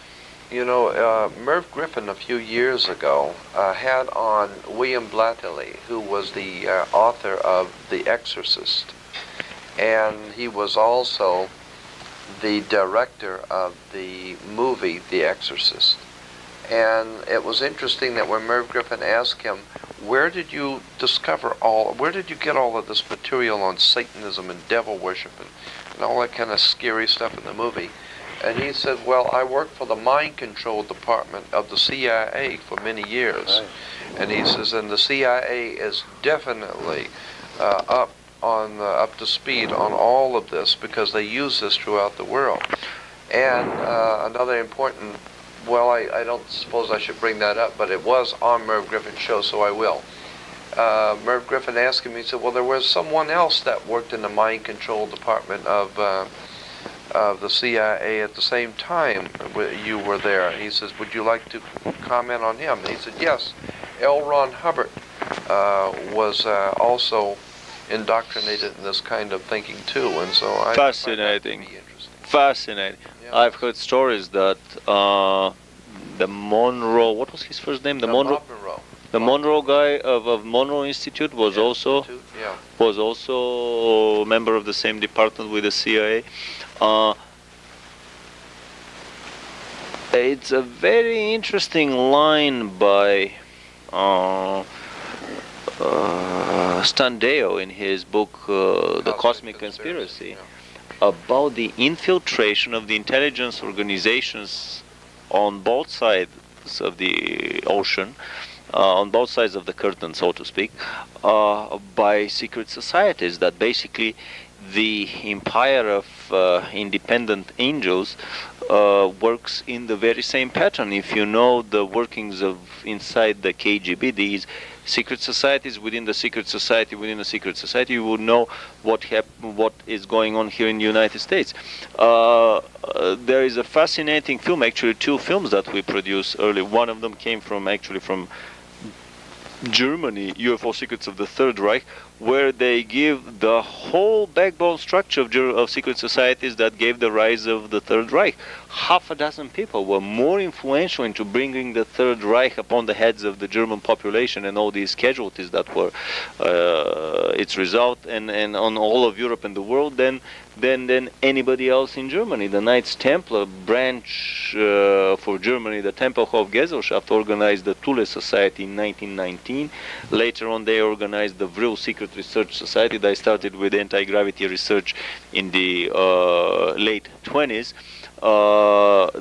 You know, Merv Griffin a few years ago had on William Blatterly, who was the author of The Exorcist, and he was also the director of the movie The Exorcist. And it was interesting that when Merv Griffin asked him, where did you get all of this material on Satanism and devil worship and all that kind of scary stuff in the movie? And he said, well, I worked for the mind control department of the CIA for many years. Right. And he says, and the CIA is definitely up to speed on all of this because they use this throughout the world. And another important, well, I don't suppose I should bring that up, but it was on Merv Griffin's show, so I will. Merv Griffin asked him, he said, well, there was someone else that worked in the mind control department of the CIA at the same time you were there. He says, would you like to comment on him? And he said, yes, L. Ron Hubbard was also indoctrinated in this kind of thinking too, and so I Fascinating. find that to be interesting. Fascinating. Yeah. I've heard stories that the Monroe, what was his first name? The Monroe, Bob Monroe. the Monroe guy of Monroe Institute was also a member of the same department with the CIA. It's a very interesting line by Standeo in his book The Cosmic Conspiracy about the infiltration of the intelligence organizations on both sides of the ocean, on both sides of the curtain, so to speak, by secret societies, that basically the empire of independent angels works in the very same pattern. If you know the workings of inside the KGB, these secret societies within the secret society within the secret society, you would know what is going on here in the United States. There is a fascinating film, actually two films that we produced early. One of them came from Germany, UFO Secrets of the Third Reich, where they give the whole backbone structure of secret societies that gave the rise of the Third Reich. Half a dozen people were more influential into bringing the Third Reich upon the heads of the German population and all these casualties that were its result, and on all of Europe and the world than anybody else in Germany. The Knights Templar branch for Germany, the Tempelhof Gesellschaft, organized the Thule Society in 1919. Later on, they organized the Vril Secret Research Society. They started with anti-gravity research in the late 20s.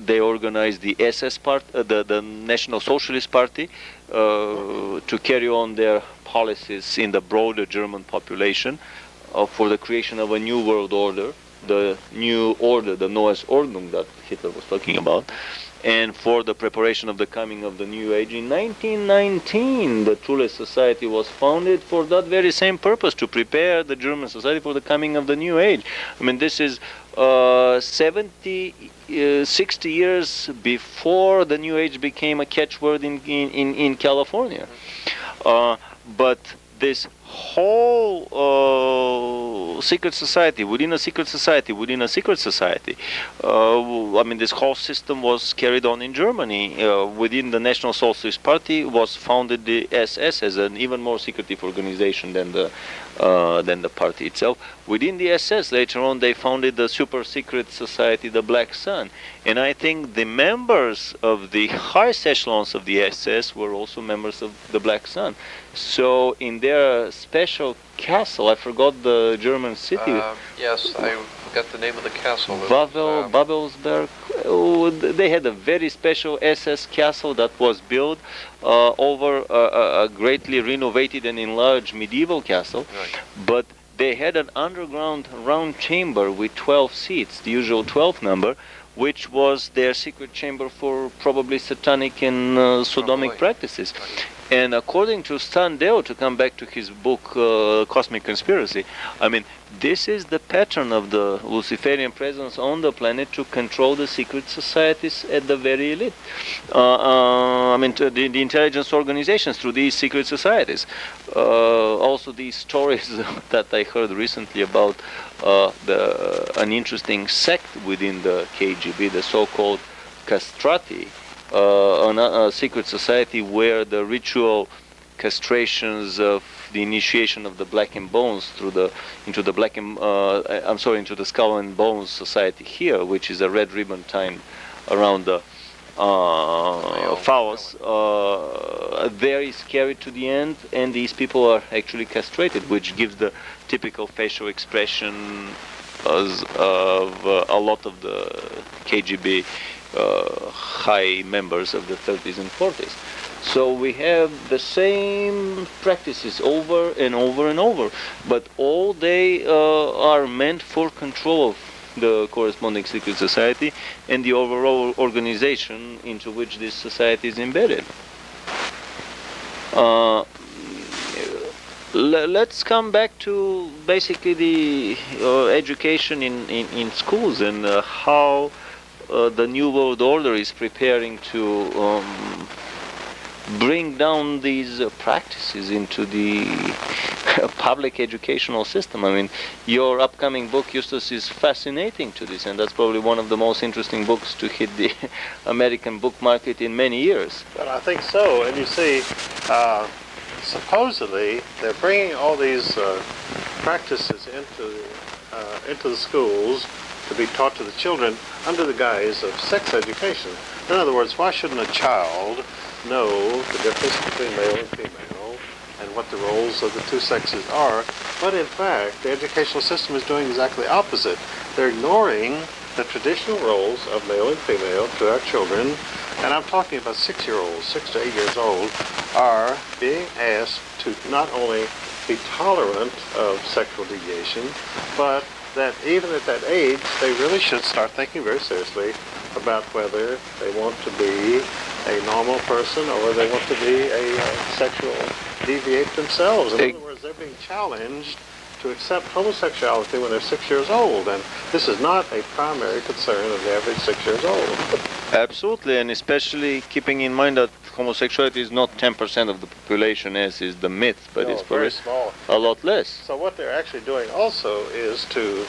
They organized the SS part, the National Socialist Party, to carry on their policies in the broader German population for the creation of a new world order, the new order, the Neues Ordnung that Hitler was talking about, and for the preparation of the coming of the new age. In 1919, the Thule Society was founded for that very same purpose, to prepare the German society for the coming of the new age. I mean, this is 60 years before the new age became a catchword in California. But this whole secret society within a secret society within a secret society, I mean, this whole system was carried on in Germany. Within the National Socialist Party was founded the SS as an even more secretive organization than the party itself. Within the SS, later on, they founded the super secret society, the Black Sun. And I think the members of the highest echelons of the SS were also members of the Black Sun. So in their special castle, I forgot the German city. Yes, I forgot the name of the castle. Babelsberg. Oh, they had a very special SS castle that was built over a greatly renovated and enlarged medieval castle. Right. But they had an underground round chamber with 12 seats, the usual 12th number, which was their secret chamber for probably satanic and sodomic practices. Right. And according to Standeo, to come back to his book Cosmic Conspiracy, I mean, this is the pattern of the Luciferian presence on the planet to control the secret societies at the very elite. I mean, to the intelligence organizations through these secret societies. Also, these stories that I heard recently about an interesting sect within the KGB, the so-called castrati, a secret society where the ritual castrations of the initiation of the black and bones into the skull and bones society here, which is a red ribbon tied around the phallus there is carried to the end, and these people are actually castrated, which gives the typical facial expression of a lot of the KGB high members of the 30s and 40s. So we have the same practices over and over and over, but all they are meant for control of the corresponding secret society and the overall organization into which this society is embedded. Let's come back to basically the education in schools and how the New World Order is preparing to bring down these practices into the public educational system. I mean, your upcoming book, Eustace, is fascinating to this, and that's probably one of the most interesting books to hit the American book market in many years. Well, I think so. And you see, supposedly they're bringing all these practices into the schools to be taught to the children under the guise of sex education. In other words, why shouldn't a child know the difference between male and female and what the roles of the two sexes are? But in fact, the educational system is doing exactly opposite. They're ignoring the traditional roles of male and female to our children, and I'm talking about 6-year-olds, 6 to 8 years old, are being asked to not only be tolerant of sexual deviation, but that even at that age, they really should start thinking very seriously about whether they want to be a normal person or whether they want to be a sexual deviate themselves. In other words, they're being challenged to accept homosexuality when they're 6 years old, and this is not a primary concern of the average 6 years old. Absolutely, and especially keeping in mind that homosexuality is not 10% of the population, as is the myth, but it's probably very small. A lot less. So what they're actually doing also is to,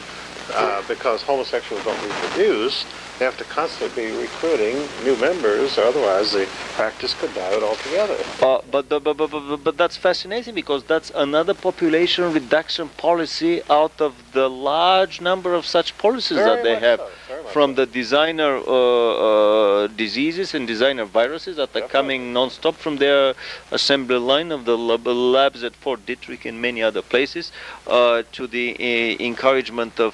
because homosexuals don't reproduce, they have to constantly be recruiting new members, or otherwise the practice could die out altogether. But that's fascinating, because that's another population reduction policy out of the large number of such policies that they have, from the designer diseases and designer viruses that are coming non-stop from their assembly line of the labs at Fort Detrick and many other places, to the encouragement of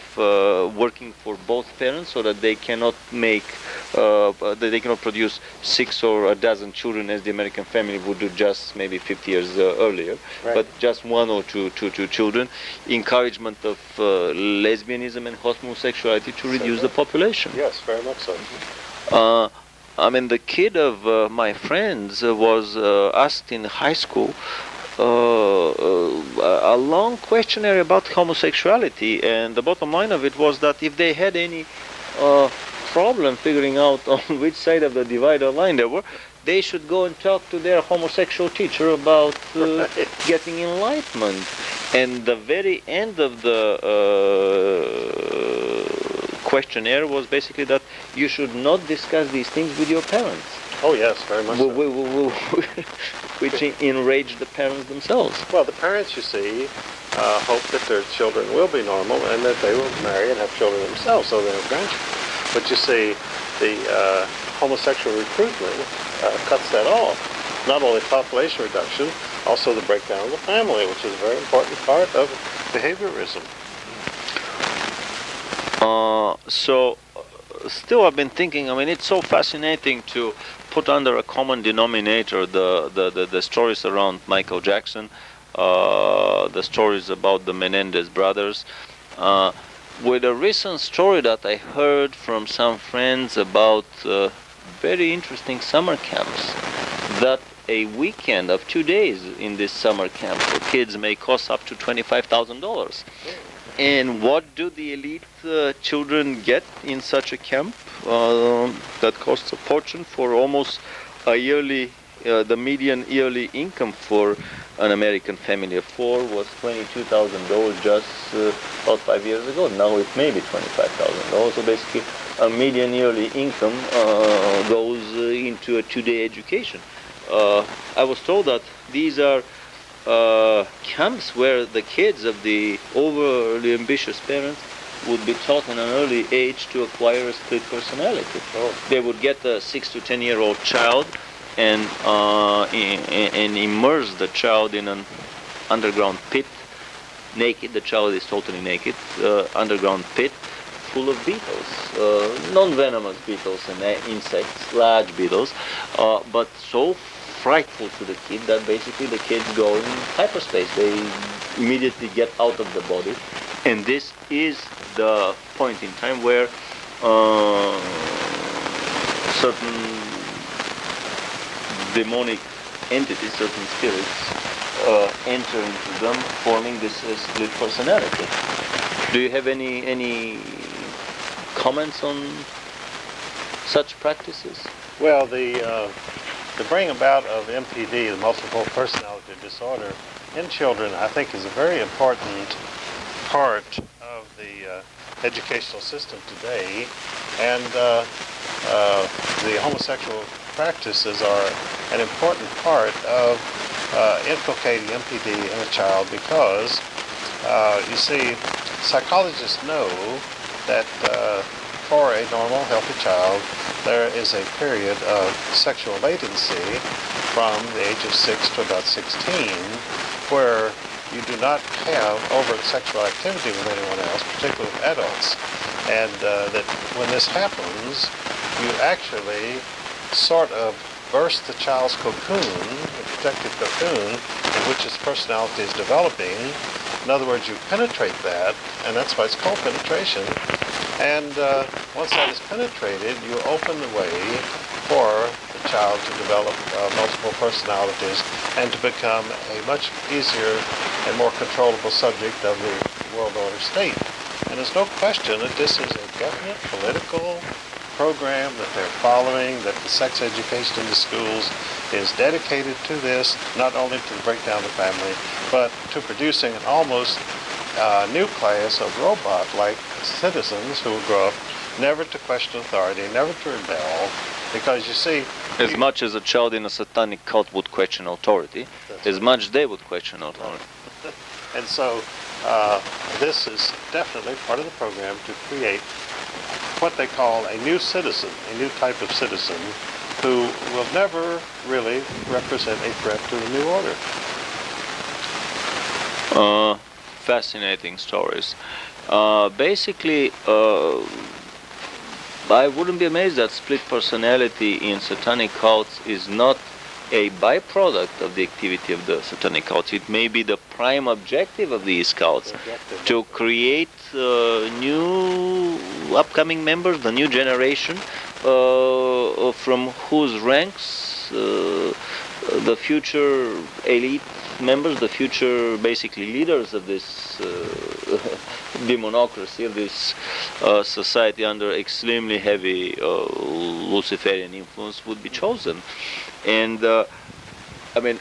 working for both parents so that they cannot they cannot produce 6 or a dozen children as the American family would do just maybe 50 years earlier, but just 1 or 2 children. Encouragement of lesbianism and homosexuality to reduce the population. Yes, very much so. I mean, the kid of my friends was asked in high school a long questionnaire about homosexuality, and the bottom line of it was that if they had any problem figuring out on which side of the divider line they were, they should go and talk to their homosexual teacher about getting enlightenment. And the very end of the questionnaire was basically that you should not discuss these things with your parents. Oh yes, very much so. Which enraged the parents themselves. Well, the parents, you see, hope that their children will be normal and that they will marry and have children themselves, so they have grandchildren. But you see, the homosexual recruitment cuts that off. Not only population reduction, also the breakdown of the family, which is a very important part of behaviorism. Still I've been thinking, I mean, it's so fascinating to put under a common denominator the stories around Michael Jackson, the stories about the Menendez brothers, with a recent story that I heard from some friends about very interesting summer camps, that a weekend of 2 days in this summer camp for kids may cost up to $25,000. And what do the elite children get in such a camp? That costs a fortune for almost a yearly, the median yearly income for an American family of 4 was $22,000 just about 5 years ago. Now it may be $25,000. So basically a median yearly income goes into a 2-day education. I was told that these are camps where the kids of the overly ambitious parents would be taught at an early age to acquire a split personality. They would get a 6 to 10-year-old child and immerse the child in an underground pit, naked. The child is totally naked, underground pit full of beetles, non-venomous beetles and insects, large beetles, but so frightful to the kid that basically the kids go in hyperspace. They immediately get out of the body, and this is the point in time where certain demonic entities, certain spirits, enter into them, forming this split personality. Do you have any comments on such practices? Well, the bring about of MPD, the multiple personality disorder, in children, I think is a very important part of the educational system today, and the homosexual practices are an important part of inculcating MPD in a child, because you see, psychologists know that for a normal, healthy child, there is a period of sexual latency from the age of 6 to about 16, where you do not have overt sexual activity with anyone else, particularly with adults. And that when this happens, you actually sort of burst the child's cocoon, the protective cocoon, in which its personality is developing. In other words, you penetrate that, and that's why it's called penetration. And once that is penetrated, you open the way for the child to develop multiple personalities and to become a much easier and more controllable subject of the world order state. And there's no question that this is a definite political program that they're following, that the sex education in the schools is dedicated to this, not only to the breakdown of the family, but to producing an almost new class of robot-like citizens who will grow up never to question authority, never to rebel, because you see... As much as a child in a satanic cult would question authority, as much they would question authority. And so this is definitely part of the program to create what they call a new citizen, a new type of citizen who will never really represent a threat to the new order. Fascinating stories. Basically, I wouldn't be amazed that split personality in satanic cults is not a byproduct of the activity of the satanic cults. It may be the prime objective of these cults to create new upcoming members, the new generation, from whose ranks the future elite members, the future basically leaders of this demonocracy, of this society under extremely heavy Luciferian influence would be chosen. And I mean,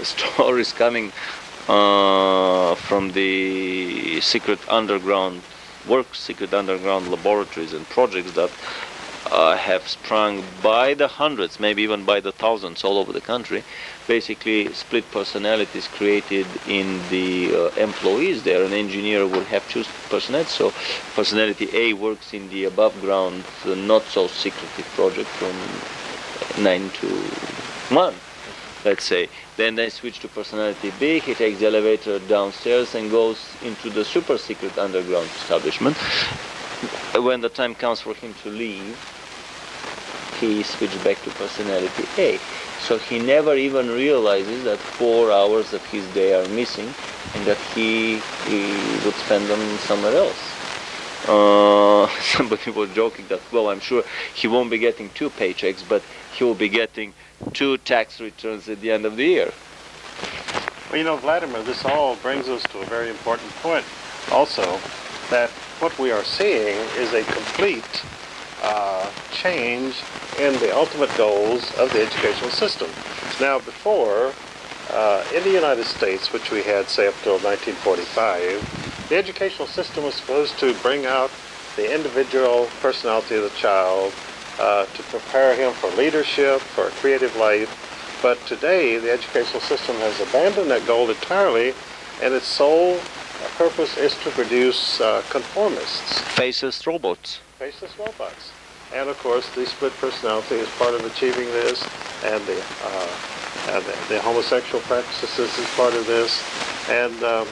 stories coming from the secret underground laboratories and projects that have sprung by the hundreds, maybe even by the thousands all over the country. Basically, split personalities created in the employees there. An engineer will have two personalities. So personality A works in the above ground, not so secretive project from 9 to 1, let's say. Then they switch to personality B. He takes the elevator downstairs and goes into the super secret underground establishment. When the time comes for him to leave, he switches back to personality A. So he never even realizes that 4 hours of his day are missing and that he would spend them somewhere else. Somebody was joking that, well, I'm sure he won't be getting 2 paychecks, but he will be getting 2 tax returns at the end of the year. Well, you know, Vladimir, this all brings us to a very important point also, that what we are seeing is a complete change in the ultimate goals of the educational system. Now, before, in the United States, which we had, say, up till 1945, the educational system was supposed to bring out the individual personality of the child, to prepare him for leadership, for a creative life. But today, the educational system has abandoned that goal entirely, and its sole purpose is to produce conformists. Faceless robots. Faceless robots. And of course, the split personality is part of achieving this, and the homosexual practices is part of this. And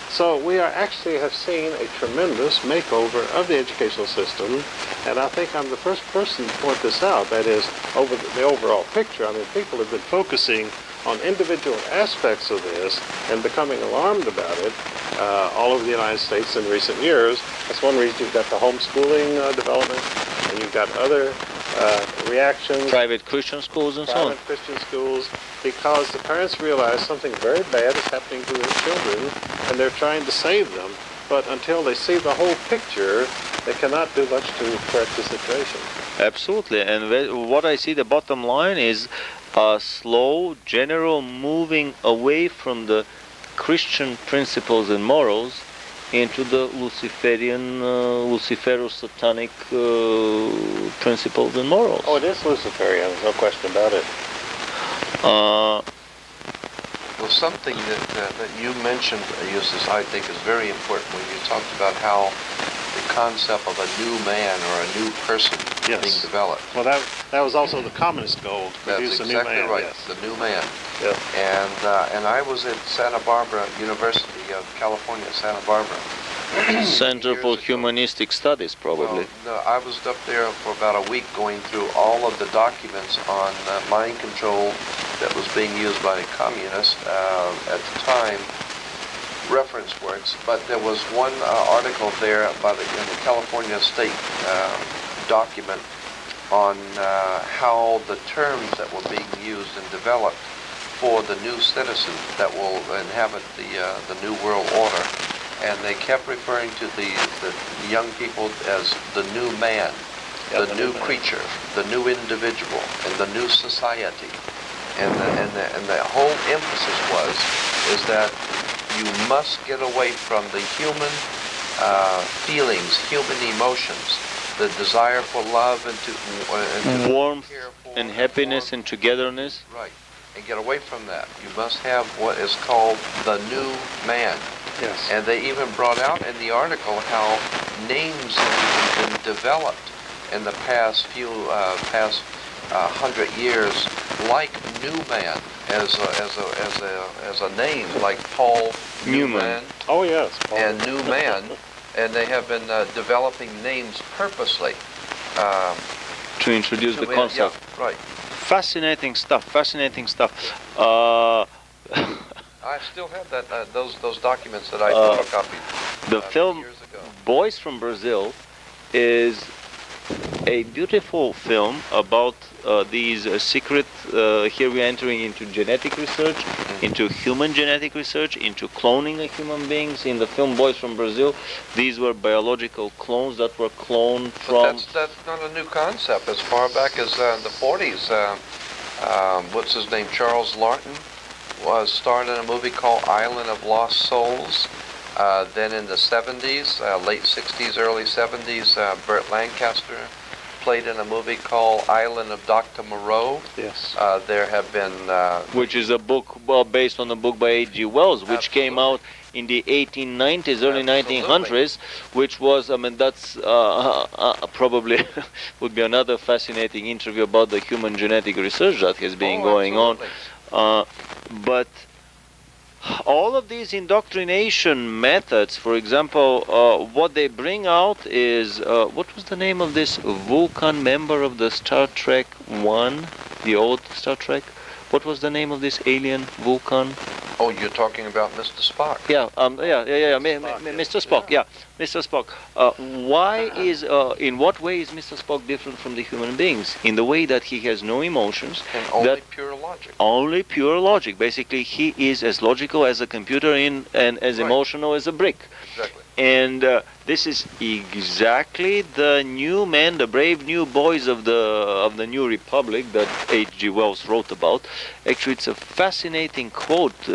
so we are actually have seen a tremendous makeover of the educational system, and I think I'm the first person to point this out. That is, over the overall picture. I mean, people have been focusing on individual aspects of this and becoming alarmed about it all over the United States in recent years. That's one reason you've got the homeschooling development, and you've got other reactions. Private Christian schools and so on. Private Christian schools, because the parents realize something very bad is happening to their children, and they're trying to save them. But until they see the whole picture, they cannot do much to correct the situation. Absolutely. And what I see, the bottom line is a slow, general moving away from the Christian principles and morals into the Luciferian, Luciferus satanic principles and morals. Oh, it is Luciferian, there's no question about it. Well, something that you mentioned, Eustace, I think is very important when you talked about how the concept of a new man or a new person Yes. being developed. Well, that was also the communist goal, to produce That's a new exactly man. right, Yes. the new man. Yeah. And I was at Santa Barbara, University of California, Santa Barbara. Center years for ago. Humanistic Studies, probably. Well, no, I was up there for about a week going through all of the documents on mind control that was being used by communists at the time, reference works, but there was one article there in the California State document on how the terms that were being used and developed for the new citizens that will inhabit the new world order. And they kept referring to the young people as the new man, the new creature, the new individual, and the new society. And the whole emphasis is that you must get away from the human feelings, human emotions, the desire for love and to Warmth care for and happiness warmth. and togetherness. Right. And get away from that. You must have what is called the new man. Yes. And they even brought out in the article how names have been developed in the past 100 years, like New Man as a name, like Paul Newman Oh, yes. and New Man, and they have been developing names purposely To introduce the concept. Yeah, right. Fascinating stuff. I still have those documents that I photocopied The film years ago. Boys from Brazil is a beautiful film about these secret, here we're entering into genetic research, into human genetic research, into cloning of human beings. In the film Boys from Brazil, these were biological clones that were cloned from... That's not a new concept. As far back as the 40s, what's his name, Charles Lawton, was starred in a movie called Island of Lost Souls. Then in the 70s, late 60s, early 70s, Burt Lancaster played in a movie called Island of Dr. Moreau. Yes. There have been... which is a book based on a book by H.G. Wells, which came out in the 1890s, early 1900s, which was, I mean, that's probably would be another fascinating interview about the human genetic research that has been going on. But all of these indoctrination methods, for example, what they bring out is, what was the name of this Vulcan member of the Star Trek 1, the old Star Trek? What was the name of this alien Vulcan? Oh, you're talking about Mr. Spock. Yeah, Mr. Spock, yeah, Mr. Spock. Why is, in what way is Mr. Spock different from the human beings? In the way that he has no emotions. And only pure logic. Only pure logic. Basically, he is as logical as a computer and as emotional as a brick. Exactly. And this is exactly the new men, the brave new boys of the new republic that H.G. Wells wrote about. Actually, it's a fascinating quote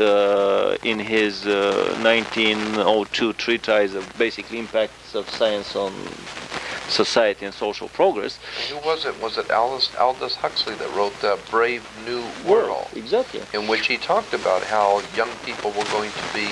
in his 1902 treatise of basic impacts of science on society and social progress. And who was it? Was it Aldous Huxley that wrote Brave New World? Exactly. In which he talked about how young people were going to be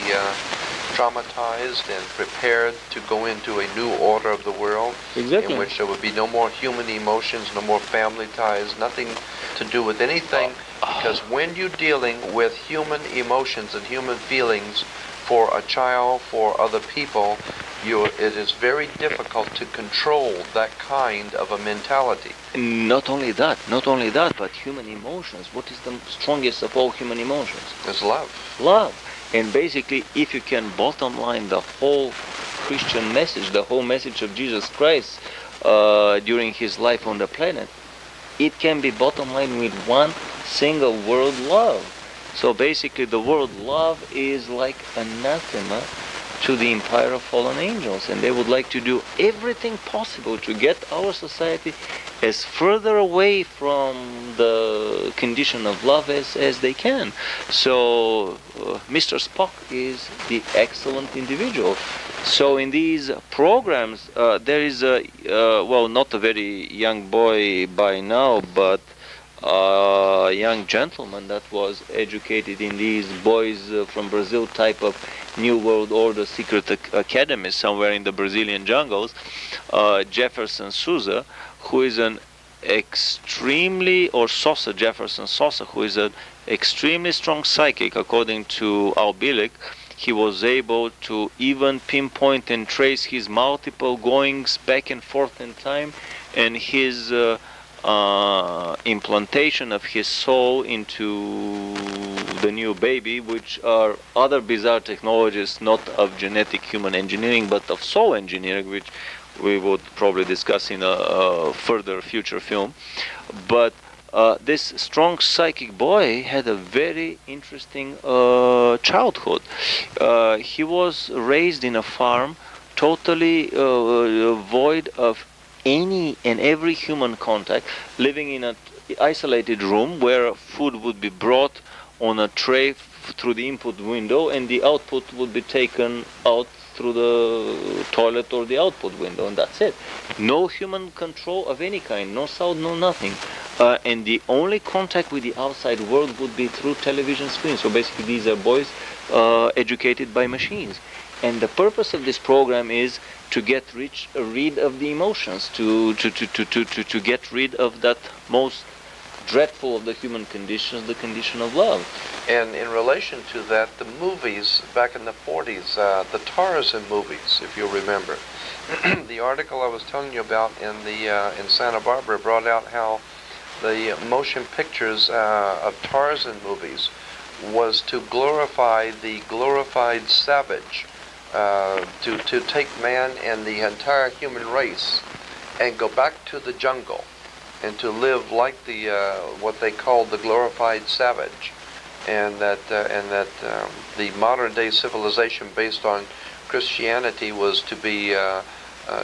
traumatized and prepared to go into a new order of the world, Exactly. in which there would be no more human emotions, no more family ties, nothing to do with anything, because when you're dealing with human emotions and human feelings for a child, for other people, it is very difficult to control that kind of a mentality. Not only that, but human emotions. What is the strongest of all human emotions? It's love. Love. And basically, if you can bottom line the whole Christian message, the whole message of Jesus Christ during his life on the planet, it can be bottom line with one single word: love. So basically, the word love is like anathema to the empire of fallen angels, and they would like to do everything possible to get our society as further away from the condition of love as they can. So Mr. Spock is the excellent individual. So in these programs, there is a, well, not a very young boy by now, but a young gentleman that was educated in these boys from Brazil type of New World Order secret academy somewhere in the Brazilian jungles, Jefferson Souza, who is an extremely, or Sosa, Jefferson Sosa, who is an extremely strong psychic, according to Albilic. He was able to even pinpoint and trace his multiple goings back and forth in time, and his implantation of his soul into the new baby, which are other bizarre technologies, not of genetic human engineering, but of soul engineering, which we would probably discuss in a further future film. But this strong psychic boy had a very interesting childhood. He was raised in a farm totally void of any and every human contact, living in an isolated room where food would be brought on a tray through the input window, and the output would be taken out through the toilet or the output window, and that's it. No human control of any kind, no sound, no nothing. And the only contact with the outside world would be through television screens. So basically these are boys educated by machines. And the purpose of this program is to get rid of the emotions, to get rid of that most dreadful of the human conditions, the condition of love. And in relation to that, the movies back in the 40s, the Tarzan movies, if you'll remember, the article I was telling you about in Santa Barbara brought out how the motion pictures of Tarzan movies was to glorify the glorified savage, to take man and the entire human race and go back to the jungle and to live like the what they called the glorified savage, and that the modern day civilization based on Christianity was to be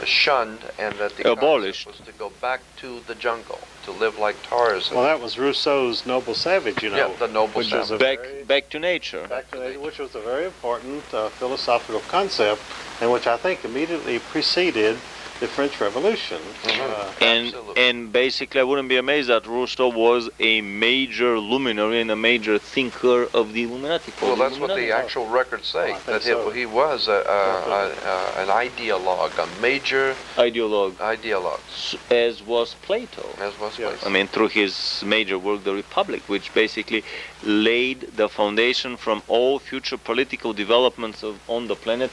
shunned, and that the abolished, was to go back to the jungle, to live like Tarzan. Well, that was Rousseau's Noble Savage, you know. Yeah, the Noble Savage. Back to nature. Back to nature, which was a very important philosophical concept, and which I think immediately preceded the French Revolution. And basically I wouldn't be amazed that Rousseau was a major luminary and a major thinker of the Illuminati. Well, that's what the actual records say, that he was an ideologue, a major ideologue. As was Plato. Plato. I mean, through his major work, The Republic, which basically laid the foundation from all future political developments on the planet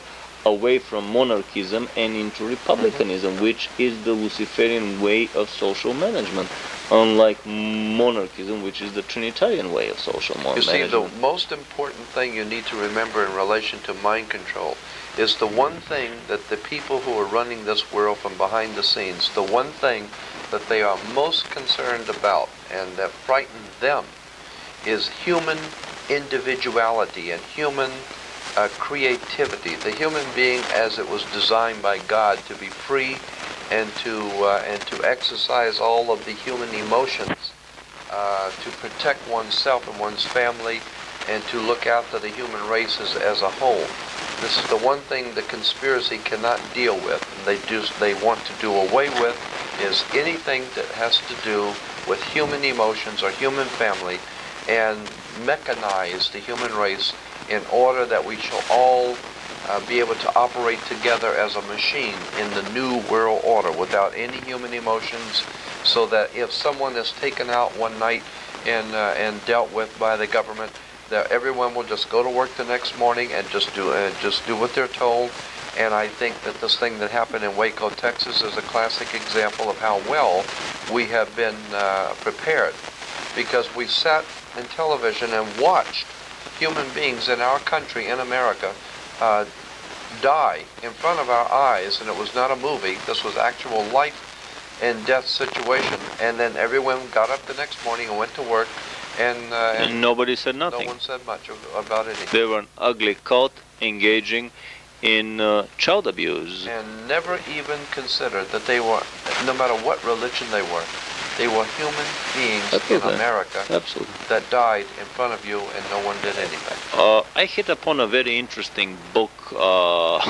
away from monarchism and into republicanism, which is the Luciferian way of social management, unlike monarchism, which is the Trinitarian way of social management. You see, the most important thing you need to remember in relation to mind control is the one thing that the people who are running this world from behind the scenes, the one thing that they are most concerned about and that frightens them is human individuality and human creativity, the human being as it was designed by God to be free and to exercise all of the human emotions, to protect oneself and one's family, and to look after the human race as a whole. This is the one thing the conspiracy cannot deal with, and they want to do away with, is anything that has to do with human emotions or human family, and mechanize the human race in order that we shall all be able to operate together as a machine in the new world order without any human emotions, so that if someone is taken out one night and dealt with by the government, that everyone will just go to work the next morning and just do what they're told. And I think that this thing that happened in Waco, Texas, is a classic example of how well we have been prepared, because we sat in television and watched human beings in our country, in America, die in front of our eyes, and it was not a movie. This was actual life and death situation. And then everyone got up the next morning and went to work, and nobody said nothing. No one said much about it. They were an ugly cult engaging in child abuse. And never even considered that they were, no matter what religion they were human beings in America that died in front of you, and no one did anything. I hit upon a very interesting book, a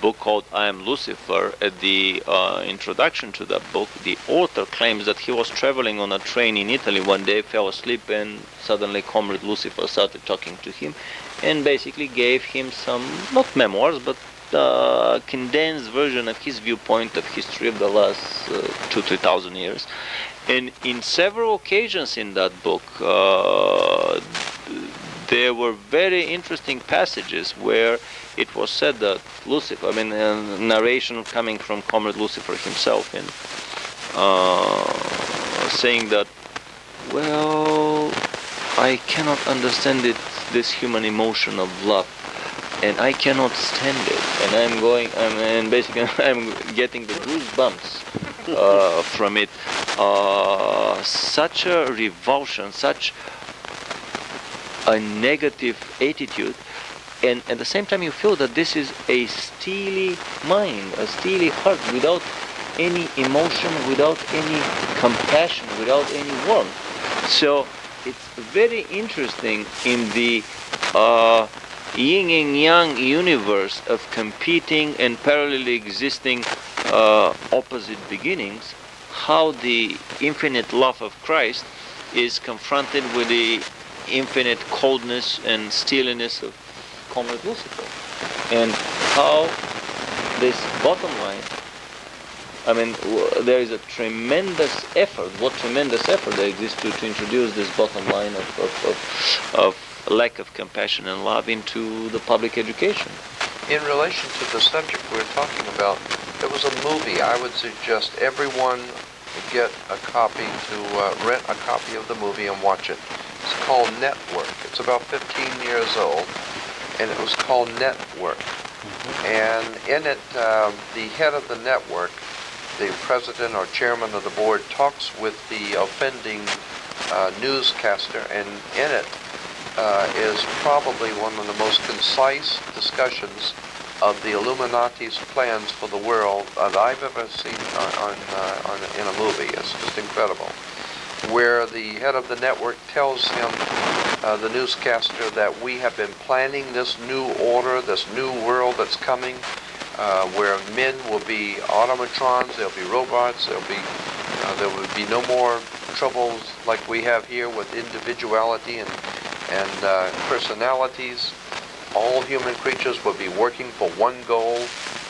book called I Am Lucifer. At the introduction to that book, the author claims that he was traveling on a train in Italy one day, fell asleep, and suddenly Comrade Lucifer started talking to him and basically gave him some, not memoirs, but condensed version of his viewpoint of history of the last 2,000-3,000 years. And in several occasions in that book, there were very interesting passages where it was said that Lucifer, narration coming from Comrade Lucifer himself, and saying that, well, I cannot understand this human emotion of love, and I cannot stand it, and basically I'm getting the goosebumps from it. Such a revulsion, such a negative attitude, and at the same time you feel that this is a steely mind, a steely heart, without any emotion, without any compassion, without any warmth. So it's very interesting in the yin and yang universe of competing and parallelly existing opposite beginnings, how the infinite love of Christ is confronted with the infinite coldness and steeliness of Comrade Lucifer, and how this bottom line, there is a tremendous effort. What tremendous effort there exists to introduce this bottom line of lack of compassion and love into the public education. In relation to the subject we're talking about, there was a movie. I would suggest everyone get a copy, to rent a copy of the movie and watch it. It's called Network. It's about 15 years old, and it was called Network. And in it, the head of the network, the president or chairman of the board, talks with the offending newscaster, and in it is probably one of the most concise discussions of the Illuminati's plans for the world that I've ever seen in a movie. It's just incredible. Where the head of the network tells him, the newscaster, that we have been planning this new order, this new world that's coming, where men will be automatrons, there'll be robots, there will be no more troubles like we have here with individuality and personalities. All human creatures will be working for one goal,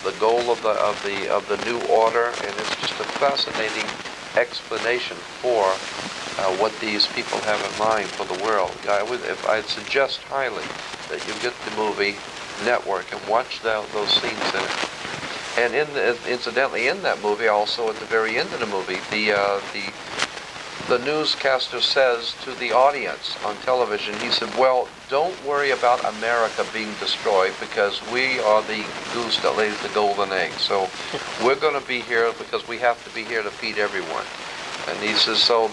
the goal of the new order, and it's just a fascinating explanation for what these people have in mind for the world. I'd suggest highly that you get the movie Network and watch those scenes in it. And incidentally, in that movie, also at the very end of the movie, the newscaster says to the audience on television, he said, well, don't worry about America being destroyed, because we are the goose that lays the golden egg. So we're going to be here because we have to be here to feed everyone. And he says, so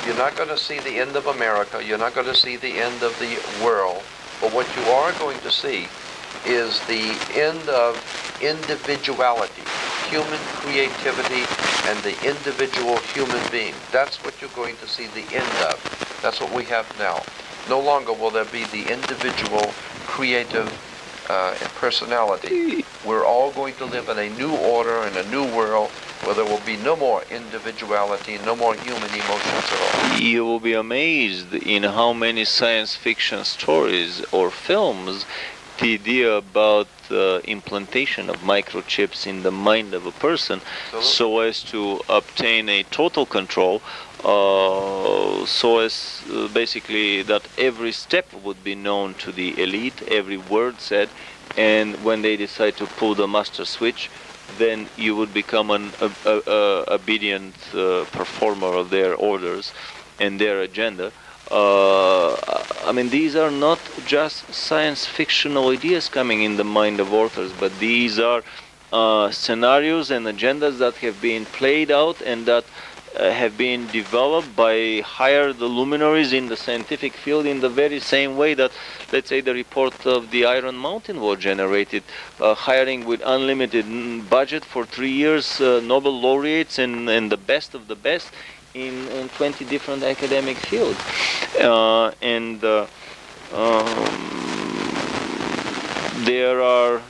you're not going to see the end of America, you're not going to see the end of the world, but what you are going to see is the end of individuality, human creativity, and the individual human being. That's what you're going to see the end of. That's what we have now. No longer will there be the individual creative personality. We're all going to live in a new order, in a new world, where there will be no more individuality, no more human emotions at all. You will be amazed in how many science fiction stories or films the idea about implantation of microchips in the mind of a person so as to obtain a total control, so as basically that every step would be known to the elite, every word said, and when they decide to pull the master switch, then you would become an obedient performer of their orders and their agenda. I mean, these are not just science fictional ideas coming in the mind of authors, but these are scenarios and agendas that have been played out and that have been developed by hired luminaries in the scientific field in the very same way that, let's say, the report of the Iron Mountain was generated, hiring with unlimited budget for 3 years Nobel laureates and the best of the best in 20 different academic fields. There are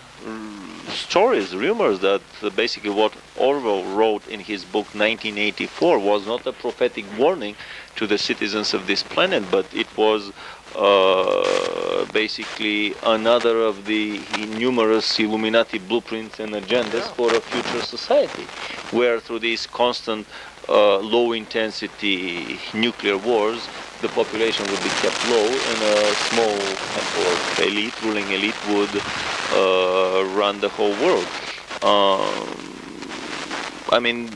stories, rumors that basically what Orwell wrote in his book 1984 was not a prophetic warning to the citizens of this planet, but it was basically another of the numerous Illuminati blueprints and agendas for a future society, where through these constant low-intensity nuclear wars, the population would be kept low, and a small handful of elite, ruling elite, would run the whole world. I mean,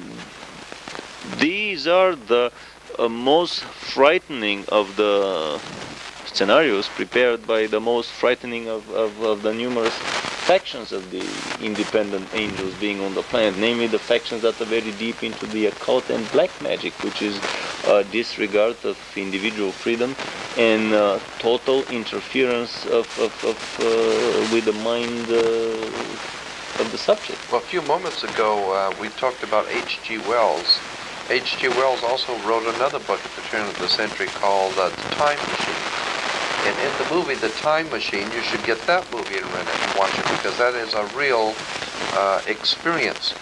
these are the most frightening of the scenarios prepared by the most frightening of the numerous factions of the independent angels being on the planet, namely the factions that are very deep into the occult and black magic, which is disregard of individual freedom and total interference with the mind of the subject. Well, a few moments ago, we talked about H.G. Wells. H.G. Wells also wrote another book at the turn of the century called The Time Machine. And in the movie The Time Machine, you should get that movie and rent it and watch it, because that is a real experience.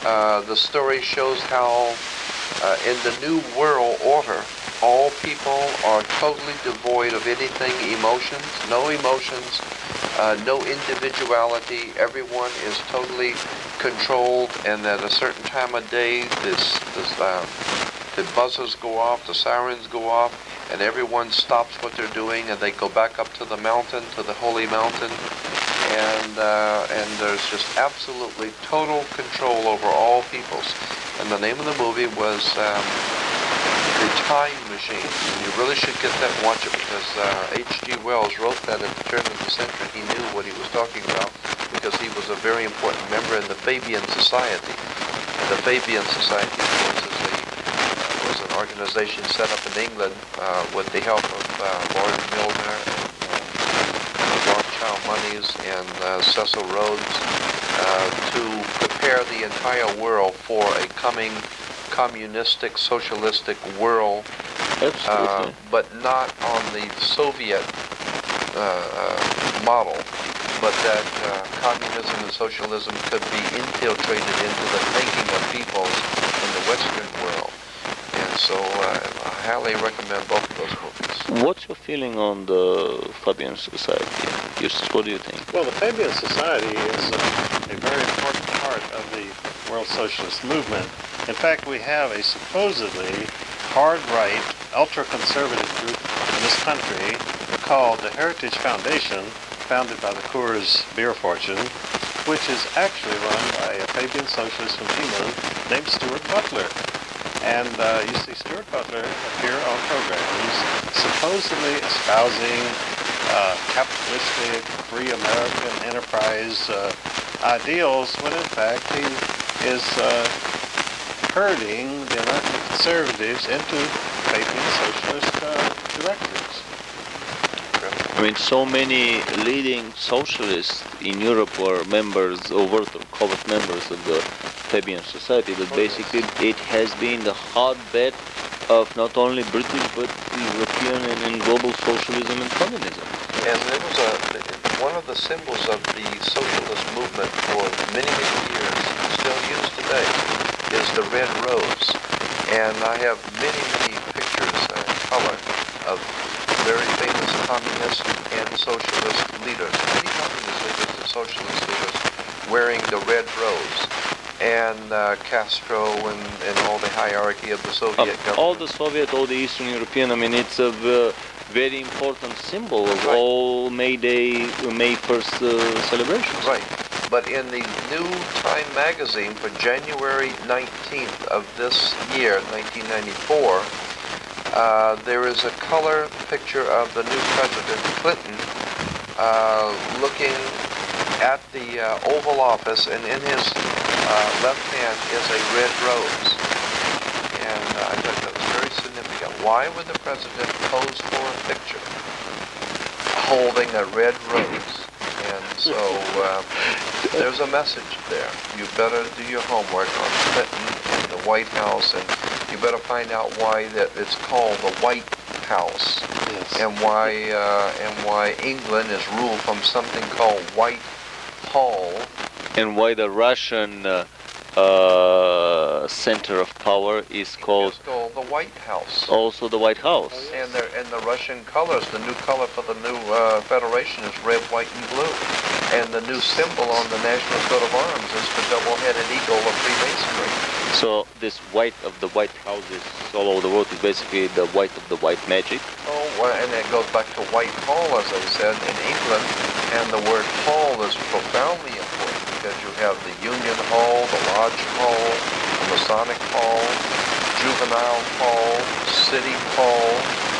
The story shows how in the New World Order, all people are totally devoid of anything, emotions, no individuality. Everyone is totally controlled, and at a certain time of day, the buzzers go off, the sirens go off, and everyone stops what they're doing, and they go back up to the mountain, to the holy mountain, and there's just absolutely total control over all peoples. And the name of the movie was The Time Machine. And you really should get that and watch it, because H.G. Wells wrote that at the turn of the century. He knew what he was talking about, because he was a very important member in the Fabian Society. And the Fabian Society, of course, was an organization set up in England with the help of Lord Milner and Rothschild Moneys and Cecil Rhodes to prepare the entire world for a coming communistic, socialistic world, but not on the Soviet model, but that communism and socialism could be infiltrated into the thinking of peoples in the Western world. And so I highly recommend both of those movies. What's your feeling on the Fabian Society? Eustace, what do you think? Well, the Fabian Society is a very important part of the World Socialist movement. In fact, we have a supposedly hard-right, ultra-conservative group in this country called the Heritage Foundation, founded by the Coors beer fortune, which is actually run by a Fabian socialist from England named Stuart Butler. And you see Stuart Butler appear on programs supposedly espousing capitalistic, free American enterprise ideals, when in fact he is herding the American conservatives into Fabian socialist directives. I mean, so many leading socialists in Europe were members, overt or covert members of the Fabian Society, that basically it has been the hotbed of not only British but European and global socialism and communism. And it was one of the symbols of the socialist movement for many, many years, still used today, is the red rose. And I have many, many pictures in color of very famous communist and socialist leaders, many communist leaders and socialist leaders wearing the red rose, and Castro and all the hierarchy of the Soviet government. All the Soviet, all the Eastern European, I mean, it's a very important symbol of Right. all May 1st celebrations. Right. But in the New Time magazine for January 19th of this year, 1994, there is a color picture of the new President Clinton looking at the Oval Office, and in his left hand is a red rose. And I thought that was very significant. Why would the President pose for a picture holding a red rose? And so there's a message there. You better do your homework on Clinton and the White House, and you better find out why that it's called the White House, Yes. and why England is ruled from something called Whitehall. And why the Russian center of power is called It's called the White House. also the White House. And the Russian colors, the new color for the new federation is red, white, and blue. And the new symbol on the national coat of arms is the double-headed eagle of Freemasonry. So this white of the White Houses all over the world is basically the white of the white magic. Oh, well, and it goes back to Whitehall, as I said, in England. And the word hall is profoundly important because you have the Union Hall, the Lodge Hall, the Masonic Hall, Juvenile Hall, City Hall,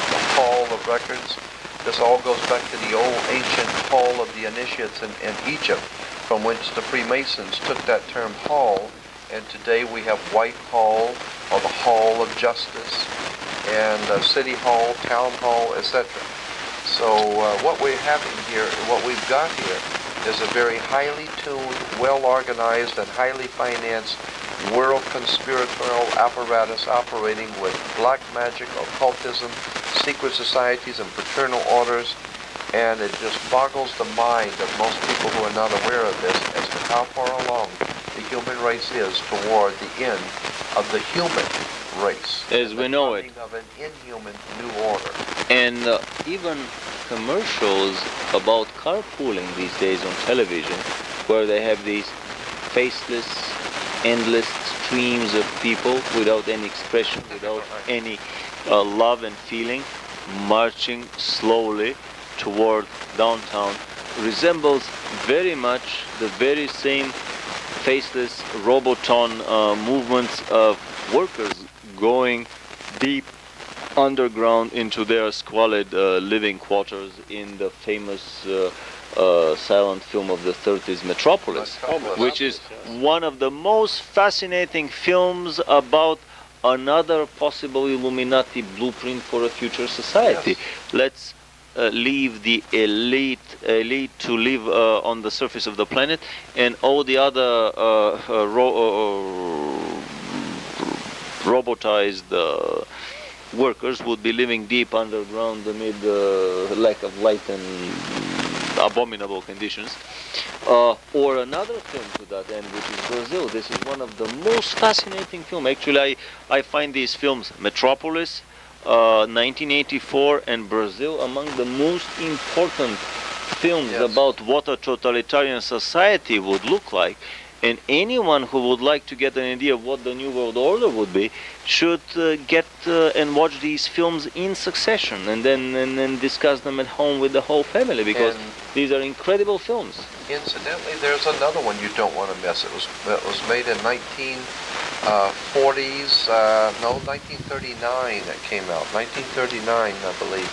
the Hall of Records. This all goes back to the old ancient Hall of the Initiates in Egypt, from which the Freemasons took that term hall, and today we have Whitehall, or the Hall of Justice, and City Hall, Town Hall, etc. So what we're having here, what we've got here, is a very highly tuned, well-organized, and highly financed world conspiratorial apparatus operating with black magic, occultism, secret societies, and fraternal orders, and it just boggles the mind of most people who are not aware of this as to how far along the human race is toward the end of the human race. As we know it. Of an inhuman new order. And even commercials about carpooling these days on television, where they have these faceless, endless streams of people without any expression, without any love and feeling, marching slowly toward downtown, resembles very much the very same faceless Roboton movements of workers going deep underground into their squalid living quarters in the famous silent film of the 30s, Metropolis, which is one of the most fascinating films about another possible Illuminati blueprint for a future society. Yes. Let's leave the elite to live on the surface of the planet, and all the other robotized workers would be living deep underground amid lack of light and abominable conditions. Or another film to that end, which is Brazil. This is one of the most fascinating films. Actually, I find these films, Metropolis, 1984, and Brazil, among the most important films about what a totalitarian society would look like. And anyone who would like to get an idea of what the New World Order would be should get and watch these films in succession, and then discuss them at home with the whole family, because these are incredible films. Incidentally, there's another one you don't want to miss. It was made in 1940s, 1939 it came out, 1939 I believe,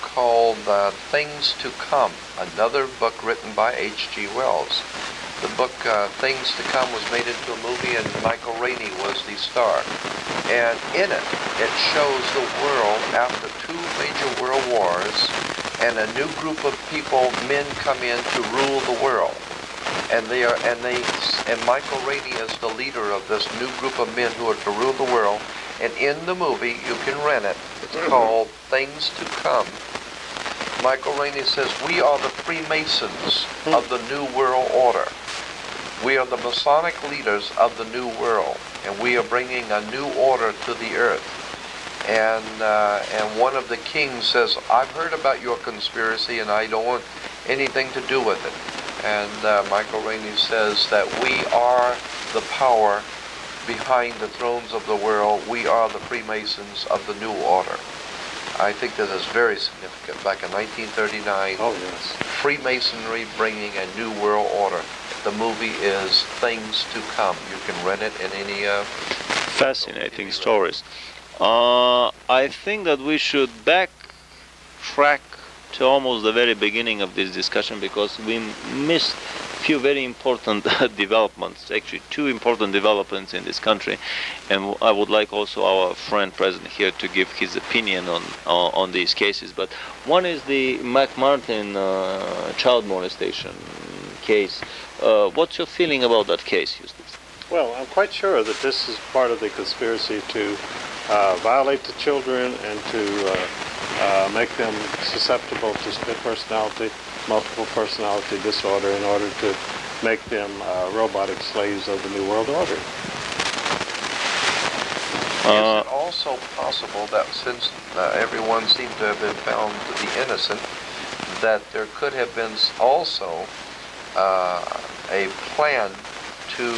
called Things to Come, another book written by H.G. Wells. The book Things to Come was made into a movie, and Michael Rainey was the star. And in it, it shows the world after two major world wars, and a new group of people, men come in to rule the world. And Michael Rainey is the leader of this new group of men who are to rule the world. And in the movie, you can rent it. It's called Things to Come. Michael Rainey says, we are the Freemasons of the New World Order. We are the Masonic leaders of the New World, and we are bringing a new order to the earth. and one of the kings says, "I've heard about your conspiracy, and I don't want anything to do with it." And Michael Rainey says that we are the power behind the thrones of the world. We are the Freemasons of the New Order. I think that is very significant. Back in 1939, Oh, yes. Freemasonry bringing a new world order. The movie is Things to Come. You can rent it in any... Fascinating stories. I think that we should backtrack to almost the very beginning of this discussion, because we missed a few very important developments, actually two important developments in this country, and I would like also our friend present here to give his opinion on these cases. But one is the McMartin child molestation case. What's your feeling about that case, Eustace? Well, I'm quite sure that this is part of the conspiracy to violate the children and to make them susceptible to split personality, multiple personality disorder, in order to make them robotic slaves of the New World Order. Is it also possible that since everyone seemed to have been found to be innocent, that there could have been also a plan to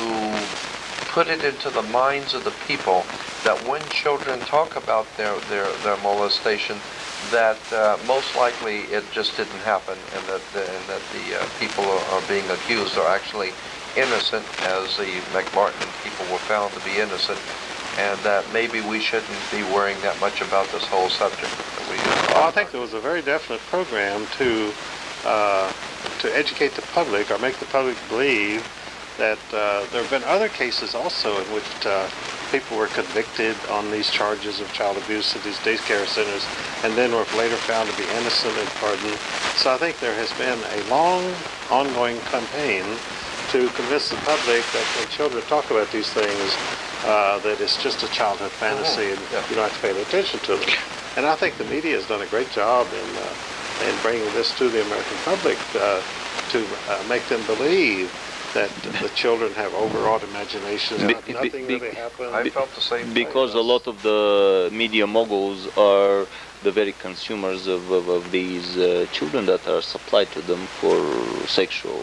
put it into the minds of the people that when children talk about their molestation, that most likely it just didn't happen, and that the people are being accused are actually innocent, as the McMartin people were found to be innocent, and that maybe we shouldn't be worrying that much about this whole subject. Well, I think there was a very definite program to educate the public, or make the public believe that there have been other cases also in which people were convicted on these charges of child abuse at these daycare centers, and then were later found to be innocent and pardoned. So I think there has been a long, ongoing campaign to convince the public that when children talk about these things, that it's just a childhood fantasy, and you don't have to pay any attention to them. And I think the media has done a great job in bringing this to the American public to make them believe that the children have overwrought imaginations. Nothing really happens. I felt the same because a lot of the media moguls are the very consumers of these children that are supplied to them for sexual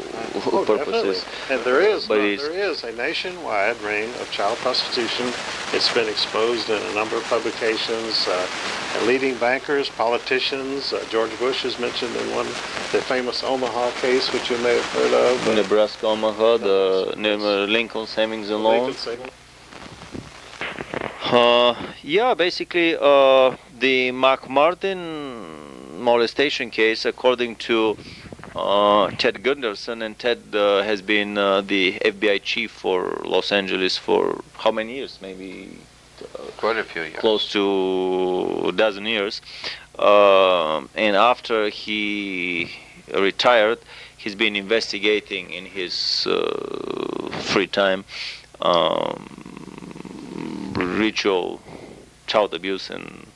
purposes. Definitely. And there is a nationwide ring of child prostitution. It's been exposed in a number of publications. Leading bankers, politicians, George Bush is mentioned in one, the famous Omaha case, which you may have heard of. Nebraska, Omaha, the Lincoln Savings and Loans. Yeah, basically, the McMartin molestation case, according to Ted Gunderson, and Ted has been the FBI chief for Los Angeles for how many years? Maybe quite a few years. Close to a dozen years. And after he retired, he's been investigating in his free time ritual child abuse and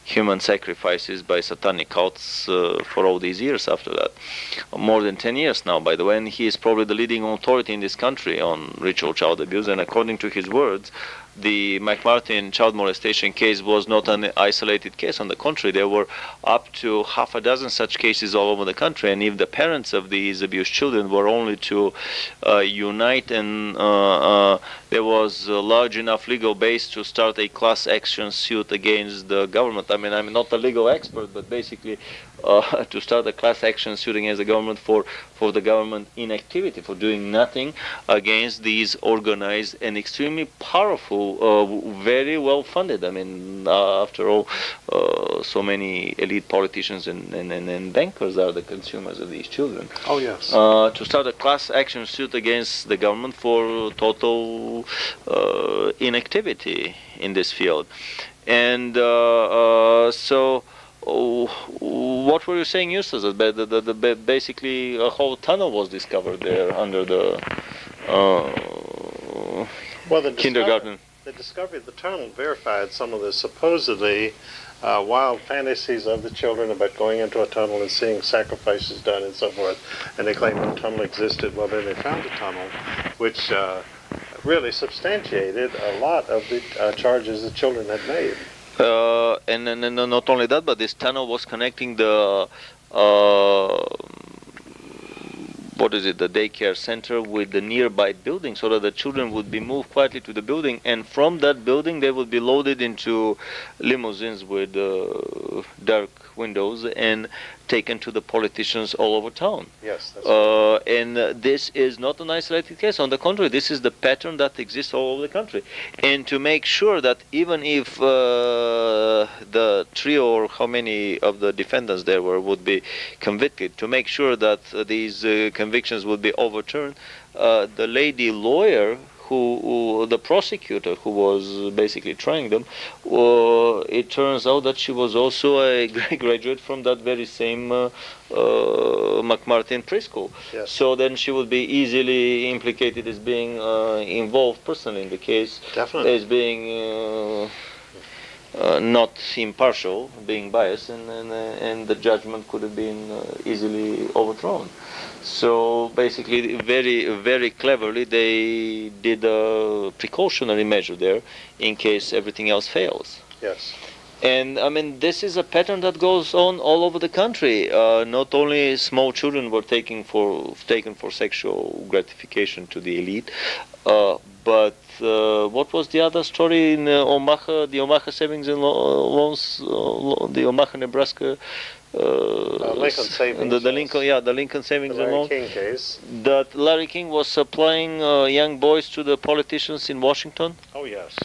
human sacrifices by satanic cults for all these years after that. More than 10 years now, by the way, and he is probably the leading authority in this country on ritual child abuse. And according to his words, the McMartin child molestation case was not an isolated case. On the contrary, there were up to half a dozen such cases all over the country. And if the parents of these abused children were only to unite, and there was a large enough legal base to start a class action suit against the government. I mean, I'm not a legal expert, but basically to start a class action suit against the government for the government inactivity, for doing nothing against these organized and extremely powerful, very well funded. I mean, after all, so many elite politicians and bankers are the consumers of these children. Oh, yes. To start a class action suit against the government for total inactivity in this field. And so what were you saying, Eustace? That basically a whole tunnel was discovered there under the kindergarten. The discovery of the tunnel verified some of the supposedly wild fantasies of the children about going into a tunnel and seeing sacrifices done and so forth. And they claimed no tunnel existed. Well, then they found a tunnel, which really substantiated a lot of the charges the children had made. And not only that, but this tunnel was connecting the uh, what is it, the daycare center with the nearby building, so that the children would be moved quietly to the building, and from that building they would be loaded into limousines with dark windows and taken to the politicians all over town. Yes, that's And this is not an isolated case. On the contrary, this is the pattern that exists all over the country. And to make sure that even if the trio or how many of the defendants there were would be convicted, to make sure that these convictions would be overturned, the lady lawyer the prosecutor who was basically trying them, it turns out that she was also a graduate from that very same McMartin preschool. Yes. So then she would be easily implicated as being involved personally in the case, Definitely. as being not impartial, being biased, and the judgment could have been easily overthrown. So basically, very cleverly, they did a precautionary measure there in case everything else fails. Yes. And I mean, this is a pattern that goes on all over the country. Not only small children were taken for sexual gratification to the elite, but what was the other story in Omaha? The Omaha Savings and Loans, the Omaha, Nebraska. Lincoln Savings. The Lincoln, the Lincoln Savings The and Larry Loan. King case. That Larry King was supplying young boys to the politicians in Washington. Oh yes,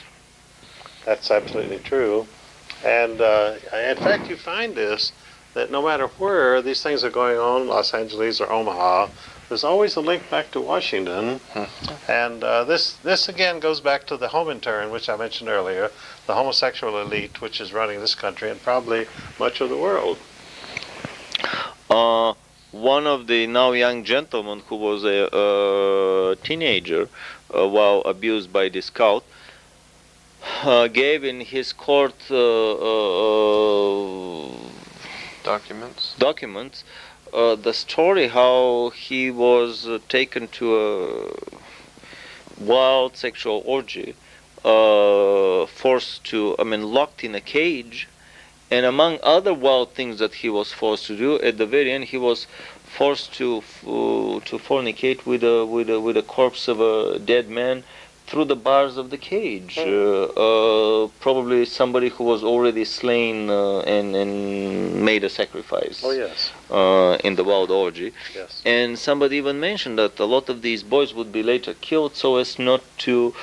that's absolutely true. And in fact, you find this, that no matter where these things are going on, Los Angeles or Omaha, there's always a link back to Washington. And this again goes back to the home intern, which I mentioned earlier, the homosexual elite, which is running this country and probably much of the world. One of the now young gentlemen who was a teenager while abused by the scout gave in his court Documents. The story how he was taken to a wild sexual orgy, locked in a cage, and among other wild things that he was forced to do, at the very end he was forced to fornicate with a corpse of a dead man through the bars of the cage. Probably somebody who was already slain and made a sacrifice. Oh yes. In the wild orgy. Yes. And somebody even mentioned that a lot of these boys would be later killed so as not to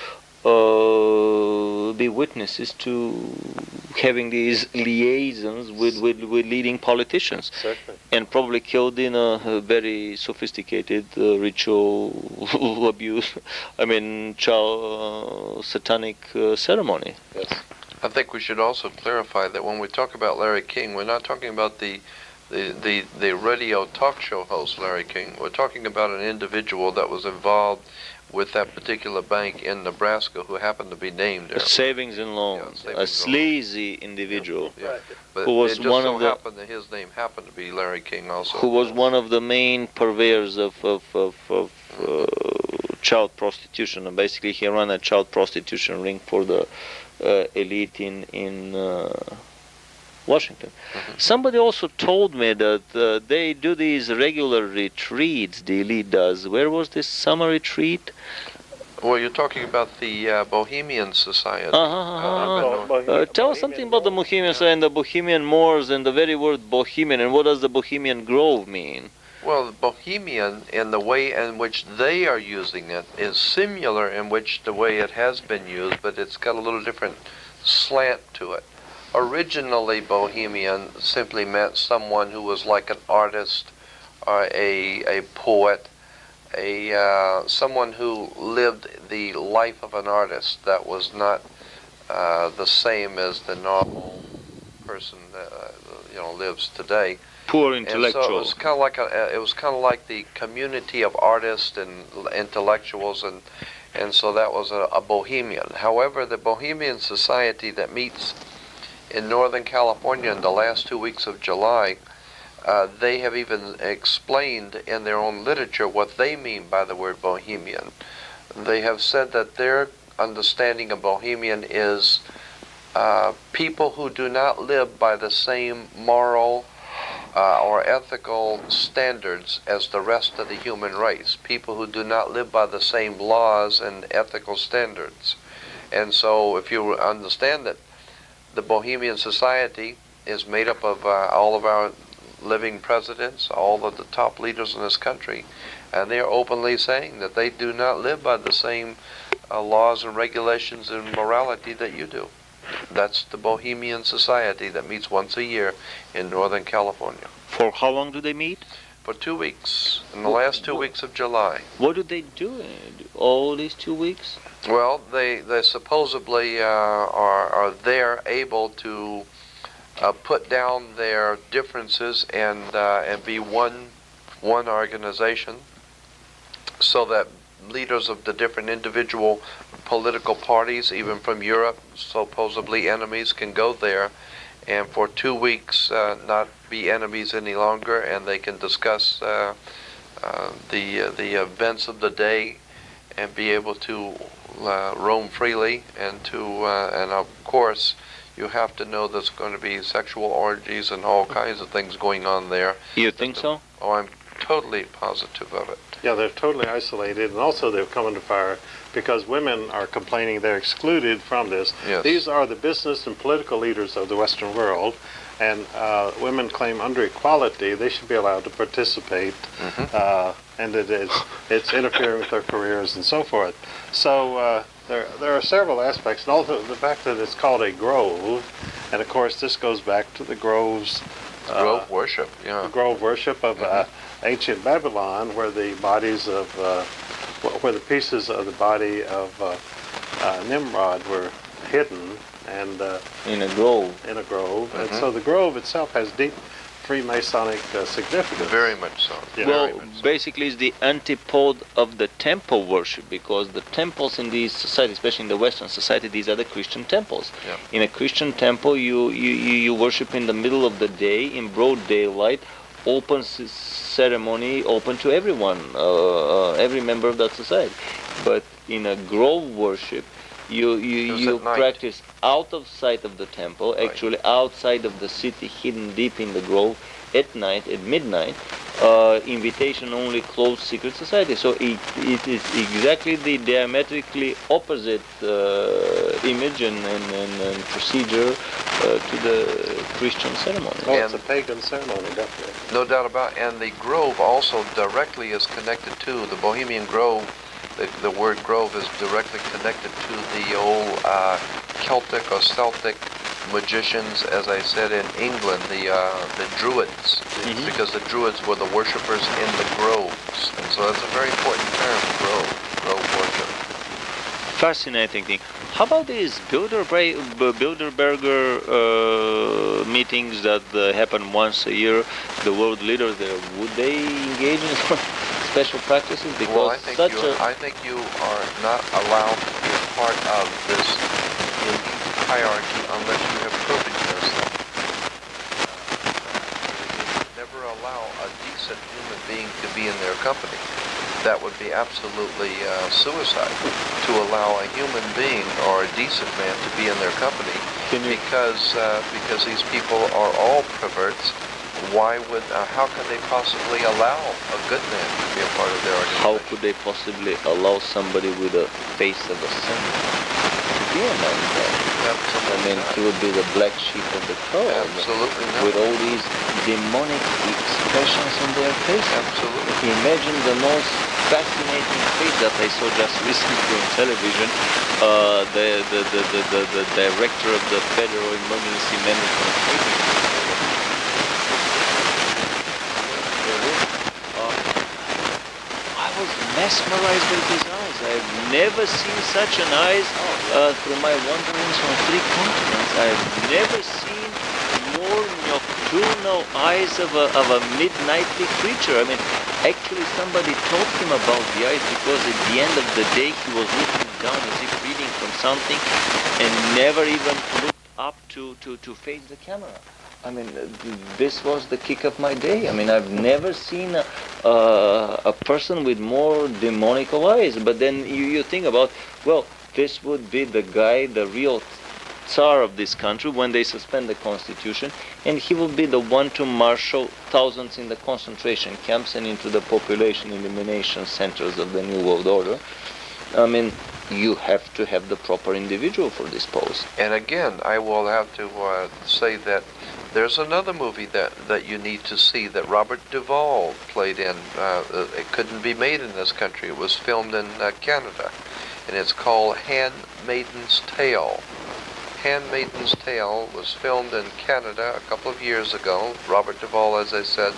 be witnesses to having these liaisons with leading politicians. Certainly. And probably killed in a very sophisticated ritual abuse, child satanic ceremony. Yes. I think we should also clarify that when we talk about Larry King, we're not talking about the radio talk show host Larry King. We're talking about an individual that was involved with that particular bank in Nebraska who happened to be named there. Savings and loans, a sleazy individual. Yeah. But who was it just one so of the happened that his name happened to be Larry King also. who was one of the main purveyors of child prostitution, and basically he ran a child prostitution ring for the elite in Washington. Somebody also told me that they do these regular retreats, the elite does. Where was this summer retreat? Well, you're talking about the Bohemian Society. Tell us something about the Bohemian Society and the Bohemian Moors and the very word Bohemian, and what does the Bohemian Grove mean? Well, the Bohemian, in the way in which they are using it, is similar in which the way it has been used, but it's got a little different slant to it. Originally, Bohemian simply meant someone who was like an artist, or a poet, someone who lived the life of an artist that was not the same as the normal person that lives today. Poor intellectual. And so it was kind of like the community of artists and intellectuals, and so that was a Bohemian. However, the Bohemian Society that meets in Northern California in the last 2 weeks of July, they have even explained in their own literature what they mean by the word Bohemian. They have said that their understanding of Bohemian is people who do not live by the same moral or ethical standards as the rest of the human race, people who do not live by the same laws and ethical standards. And so if you understand that the Bohemian Society is made up of all of our living presidents, all of the top leaders in this country, and they are openly saying that they do not live by the same laws and regulations and morality that you do. That's the Bohemian Society that meets once a year in Northern California. For how long do they meet? For 2 weeks, in the last 2 weeks of July. What do they do all these 2 weeks? Well, they supposedly are there able to put down their differences and be one organization, so that leaders of the different individual political parties, even from Europe, supposedly enemies, can go there and for 2 weeks not be enemies any longer, and they can discuss the events of the day and be able to roam freely, and of course you have to know there's going to be sexual orgies and all kinds of things going on there. You think so? Oh, I'm totally positive of it. Yeah, they're totally isolated, and also they've come under fire because women are complaining they're excluded from this. Yes. These are the business and political leaders of the Western world, and women claim under equality they should be allowed to participate, and it's interfering with their careers and so forth. So there are several aspects, and also the fact that it's called a grove, and of course this goes back to the groves. Grove worship, yeah. The grove worship of ancient Babylon, where the bodies of, where the pieces of the body of Nimrod were hidden, and in a grove. And so the grove itself has deep Freemasonic significance. Very much so. Yeah. Well, Very much so. basically it's the antipode of the temple worship, because the temples in these societies, especially in the Western society, these are the Christian temples. Yeah. In a Christian temple, you worship in the middle of the day, in broad daylight, open ceremony, open to everyone, every member of that society. But in a grove worship, you practice out of sight of the temple, actually outside of the city, hidden deep in the grove, at night, at midnight, invitation only, closed secret society. So it is exactly the diametrically opposite image and procedure to the Christian ceremony. Oh, it's a pagan ceremony, definitely. No doubt about it. And the grove also directly is connected to the Bohemian Grove. The word grove is directly connected to the old Celtic or Celtic magicians, as I said, in England, the Druids, because the Druids were the worshippers in the groves. And so that's a very important term, grove worship. Fascinating thing. How about these Bilderberger meetings that happen once a year? The world leaders there, would they engage in special practices? Because well, I think you are not allowed to be a part of this elite hierarchy unless you have proven yourself. They would never allow a decent human being to be in their company. That would be absolutely suicide to allow a human being or a decent man to be in their company, because these people are all perverts. How could they possibly allow a good man to be a part of their organization? How could they possibly allow somebody with a face of a saint to be a man? I mean, he would be the black sheep of the crowd. Absolutely not. With all these demonic expressions on their faces. Absolutely. Imagine the most fascinating face that I saw just recently on television. The director of the Federal Emergency Management Agency. I was mesmerized by his eyes. I've never seen such an eyes through my wanderings on 3 continents. I've never seen more nocturnal eyes of a midnightly creature. I mean, actually somebody told him about the eyes, because at the end of the day he was looking down as if reading from something and never even looked up to face the camera. I mean, this was the kick of my day. I mean, I've never seen a person with more demonical eyes. But then you think about, well, this would be the guy, the real Tsar of this country when they suspend the constitution, and he will be the one to marshal thousands in the concentration camps and into the population elimination centers of the New World Order. I mean, you have to have the proper individual for this post. And again, I will have to say that there's another movie that you need to see that Robert Duvall played in. It couldn't be made in this country. It was filmed in Canada, and it's called Handmaid's Tale. Handmaid's Tale was filmed in Canada a couple of years ago. Robert Duvall, as I said,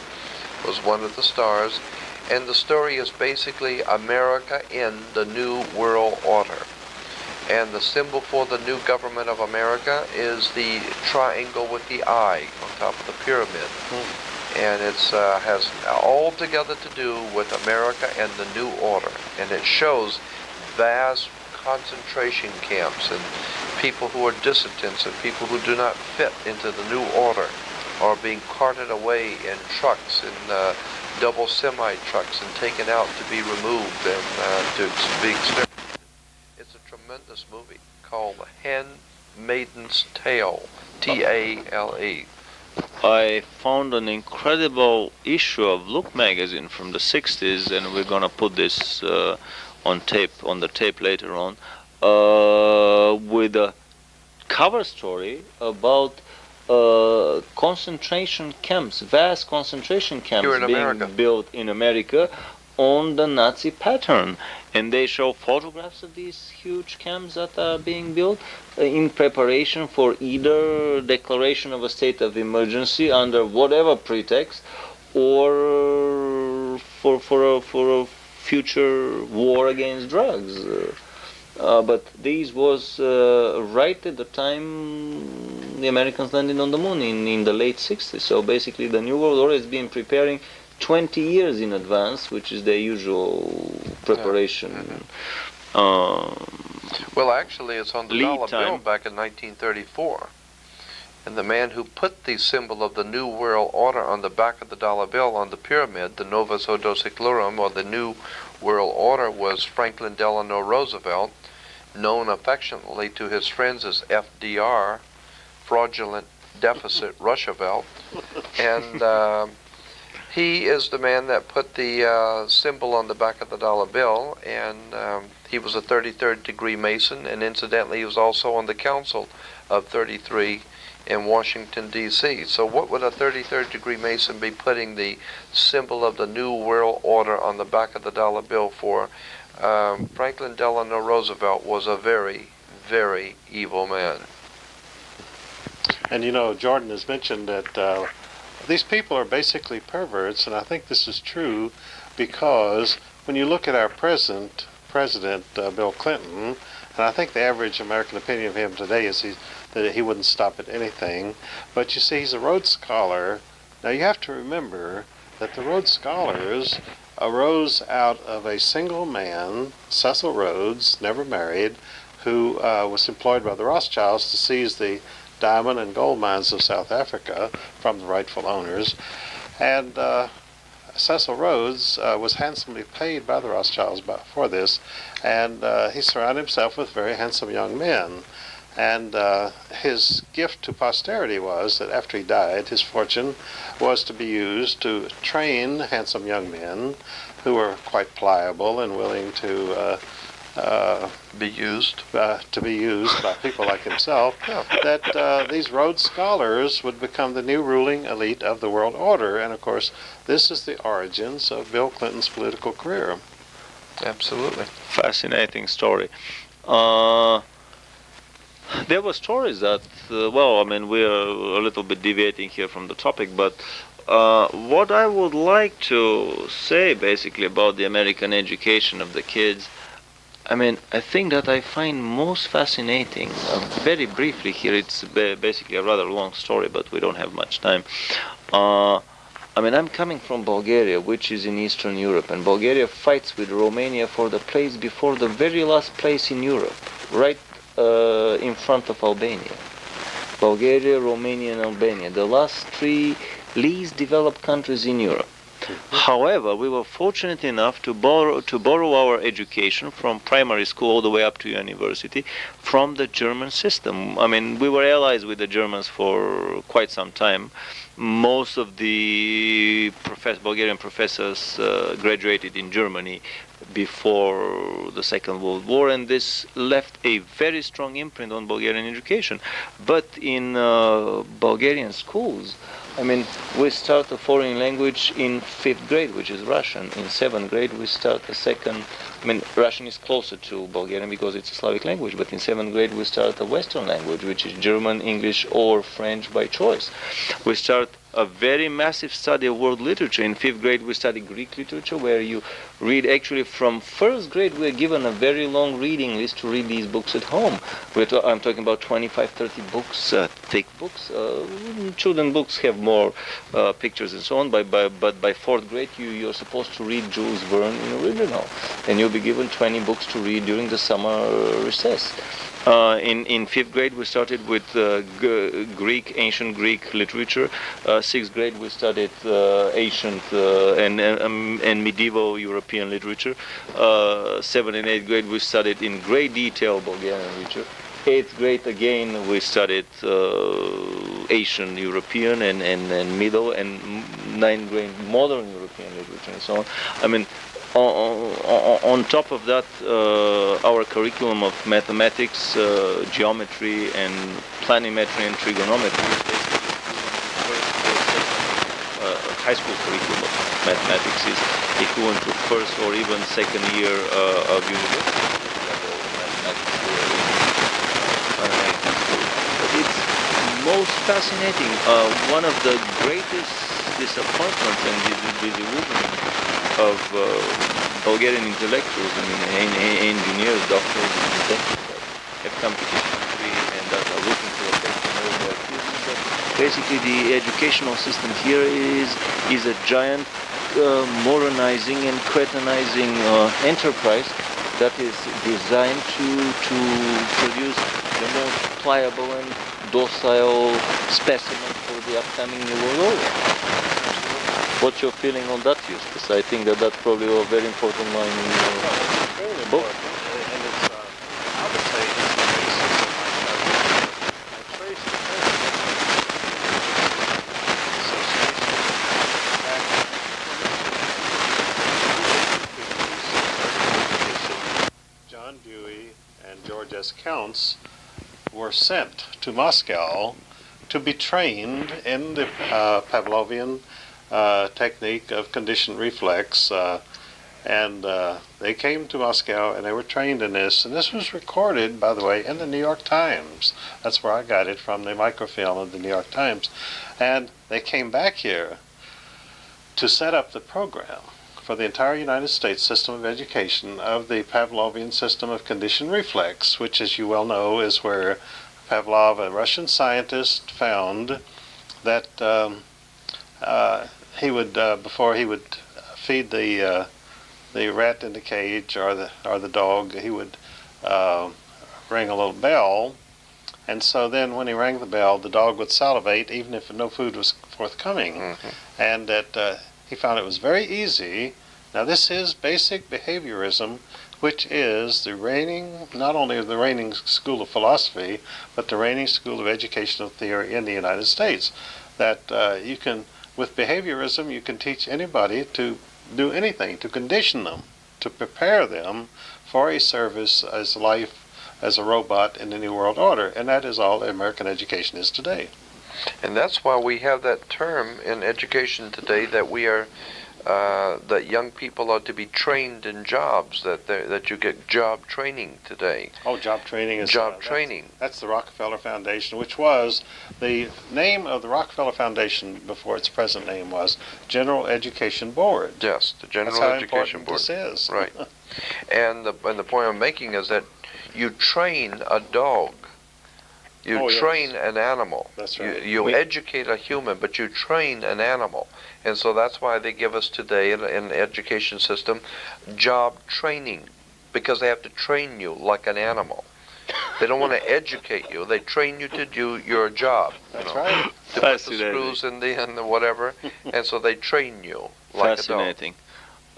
was one of the stars. And the story is basically America in the New World Order. And the symbol for the new government of America is the triangle with the eye on top of the pyramid. And it has all together to do with America and the New Order. And it shows vast concentration camps and people who are dissidents and people who do not fit into the New Order are being carted away in trucks, in double semi-trucks, and taken out to be removed and to be exterminated. It's a tremendous movie called Handmaid's Tale, T-A-L-E. I found an incredible issue of Look magazine from the 60s, and we're gonna put this on the tape later on, with a cover story about concentration camps, vast concentration camps being built in America on the Nazi pattern. And they show photographs of these huge camps that are being built in preparation for either declaration of a state of emergency under whatever pretext, or for a future war against drugs. But this was right at the time the Americans landed on the moon in the late 60s. So basically the New World Order has been preparing 20 years in advance, which is their usual preparation. Well, actually, it's on the dollar bill time. back in 1934. And the man who put the symbol of the New World Order on the back of the dollar bill on the pyramid, the Novus Ordo Seclorum, or the New World Order, was Franklin Delano Roosevelt, known affectionately to his friends as FDR, Fraudulent Deficit Roosevelt. And he is the man that put the symbol on the back of the dollar bill, and he was a 33rd degree Mason, and incidentally he was also on the Council of 33 in Washington, D.C. So what would a 33rd degree Mason be putting the symbol of the New World Order on the back of the dollar bill for? Franklin Delano Roosevelt was a very, very evil man. And you know, Jordan has mentioned that these people are basically perverts, and I think this is true because when you look at our present President, Bill Clinton, and I think the average American opinion of him today is that he wouldn't stop at anything, but you see, he's a Rhodes Scholar. Now you have to remember that the Rhodes Scholars arose out of a single man, Cecil Rhodes, never married, who was employed by the Rothschilds to seize the diamond and gold mines of South Africa from the rightful owners. And Cecil Rhodes was handsomely paid by the Rothschilds for this, and he surrounded himself with very handsome young men. And his gift to posterity was that after he died, his fortune was to be used to train handsome young men who were quite pliable and willing to Be used. To be used by people like himself, that these Rhodes Scholars would become the new ruling elite of the world order. And of course, this is the origins of Bill Clinton's political career. Absolutely. Fascinating story. There were stories that, well, I mean, we're a little bit deviating here from the topic, but what I would like to say basically about the American education of the kids, I mean, I think that I find most fascinating, very briefly here, it's basically a rather long story, but we don't have much time. I mean, I'm coming from Bulgaria, which is in Eastern Europe, and Bulgaria fights with Romania for the place before the very last place in Europe, right in front of Albania. Bulgaria, Romania, and Albania, the last three least developed countries in Europe. However, we were fortunate enough to borrow our education from primary school all the way up to university from the German system. I mean, we were allies with the Germans for quite some time. Most of the Bulgarian professors graduated in Germany before the Second World War, and this left a very strong imprint on Bulgarian education. But in Bulgarian schools, I mean, we start a foreign language in 5th grade, which is Russian. In 7th grade, we start a second. I mean, Russian is closer to Bulgarian because it's a Slavic language, but in 7th grade, we start a Western language, which is German, English, or French by choice. We start a very massive study of world literature. In 5th grade, we study Greek literature, where you read, actually from 1st grade, we're given a very long reading list to read these books at home. I'm talking about 25, 30 books, thick books. Children books have more pictures and so on, but by 4th grade, you're supposed to read Jules Verne in original. And you'll be given 20 books to read during the summer recess. In 5th grade, we started with ancient Greek literature. 6th grade, we studied ancient and medieval European literature. 7th and 8th grade, we studied in great detail Bulgarian literature. 8th grade, again, we studied Asian European and Middle, and 9th grade, modern European literature, and so on. I mean, on top of that, our curriculum of mathematics, geometry, and planimetry and trigonometry is basically high school curriculum of mathematics is equivalent to 1st or even 2nd year of university level mathematics. But it's most fascinating. One of the greatest disappointments and disillusionment of Bulgarian intellectuals, I mean, engineers, doctors, and executives that have come to this country and that are looking for a place to know their field. But basically, the educational system here is a giant modernizing and cretinizing enterprise that is designed to produce the most pliable and docile specimen for the upcoming New World Order. What's your feeling on that, Eustace? I think that's probably a very important line in your book. And it's, I would say it's the basis of my trace the association. John Dewey and George S. Counts were sent to Moscow to be trained in the Pavlovian technique of conditioned reflex, and they came to Moscow and they were trained in this, and this was recorded, by the way, in the New York Times. That's where I got it from, the microfilm of the New York Times. And they came back here to set up the program for the entire United States system of education of the Pavlovian system of conditioned reflex, which, as you well know, is where Pavlov, a Russian scientist, found that he would, before he would feed the rat in the cage or the dog, he would ring a little bell, and so then when he rang the bell, the dog would salivate even if no food was forthcoming. Mm-hmm. And that he found it was very easy. Now this is basic behaviorism, which is the reigning, not only the reigning school of philosophy, but the reigning school of educational theory in the United States. That you can, with behaviorism, you can teach anybody to do anything, to condition them, to prepare them for a service as life, as a robot in the New World Order. And that is all American education is today. And that's why we have that term in education today that we are, that young people are to be trained in jobs, that you get job training today. Oh, job training is training. That's the Rockefeller Foundation, which was the name of the Rockefeller Foundation before its present name was General Education Board. Yes, the General Education Board. That's how important this is. Right. And the point I'm making is that you train a dog. You train an animal. That's right. You educate a human, but you train an animal. And so that's why they give us today in the education system job training, because they have to train you like an animal. They don't want to educate you. They train you to do your job. That's right. To put the screws in the whatever, and so they train you like Fascinating.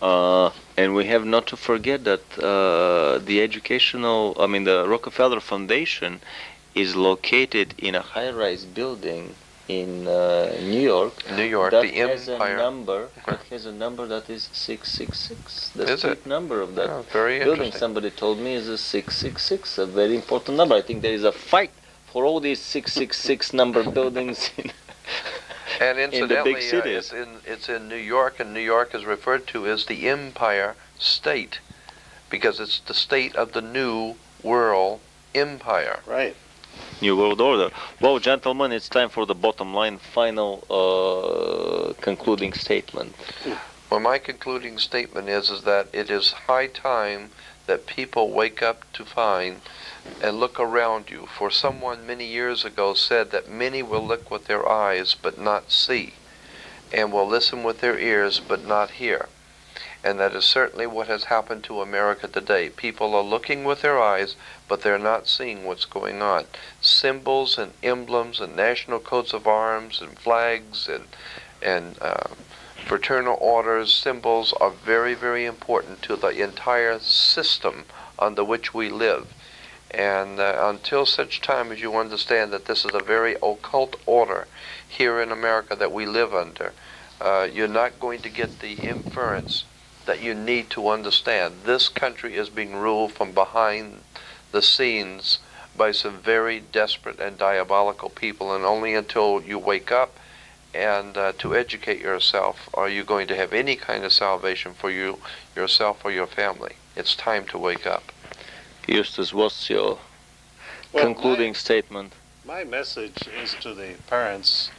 And we have not to forget that the Rockefeller Foundation is located in a high-rise building in New York. New York, that the has Empire. That has a number that is 666. The Is street it? number of that Very building, interesting. somebody told me, is a 666, a very important number. I think there is a fight for all these 666 number buildings And in the incidentally, big cities. it's in New York, and New York is referred to as the Empire State because it's the state of the New World Empire. Right. New World Order. Well, gentlemen, it's time for the bottom line, final concluding statement. Well, my concluding statement is that it is high time that people wake up to find and look around you. For someone many years ago said that many will look with their eyes but not see, and will listen with their ears but not hear. And that is certainly what has happened to America today. People are looking with their eyes, but they're not seeing what's going on. Symbols and emblems and national coats of arms and flags and fraternal orders, symbols are very, very important to the entire system under which we live. And until such time as you understand that this is a very occult order here in America that we live under, you're not going to get the inference that you need to understand. This country is being ruled from behind the scenes by some very desperate and diabolical people, and only until you wake up and to educate yourself are you going to have any kind of salvation for you, yourself, or your family. It's time to wake up. Eustace, what's your concluding statement? My message is to the parents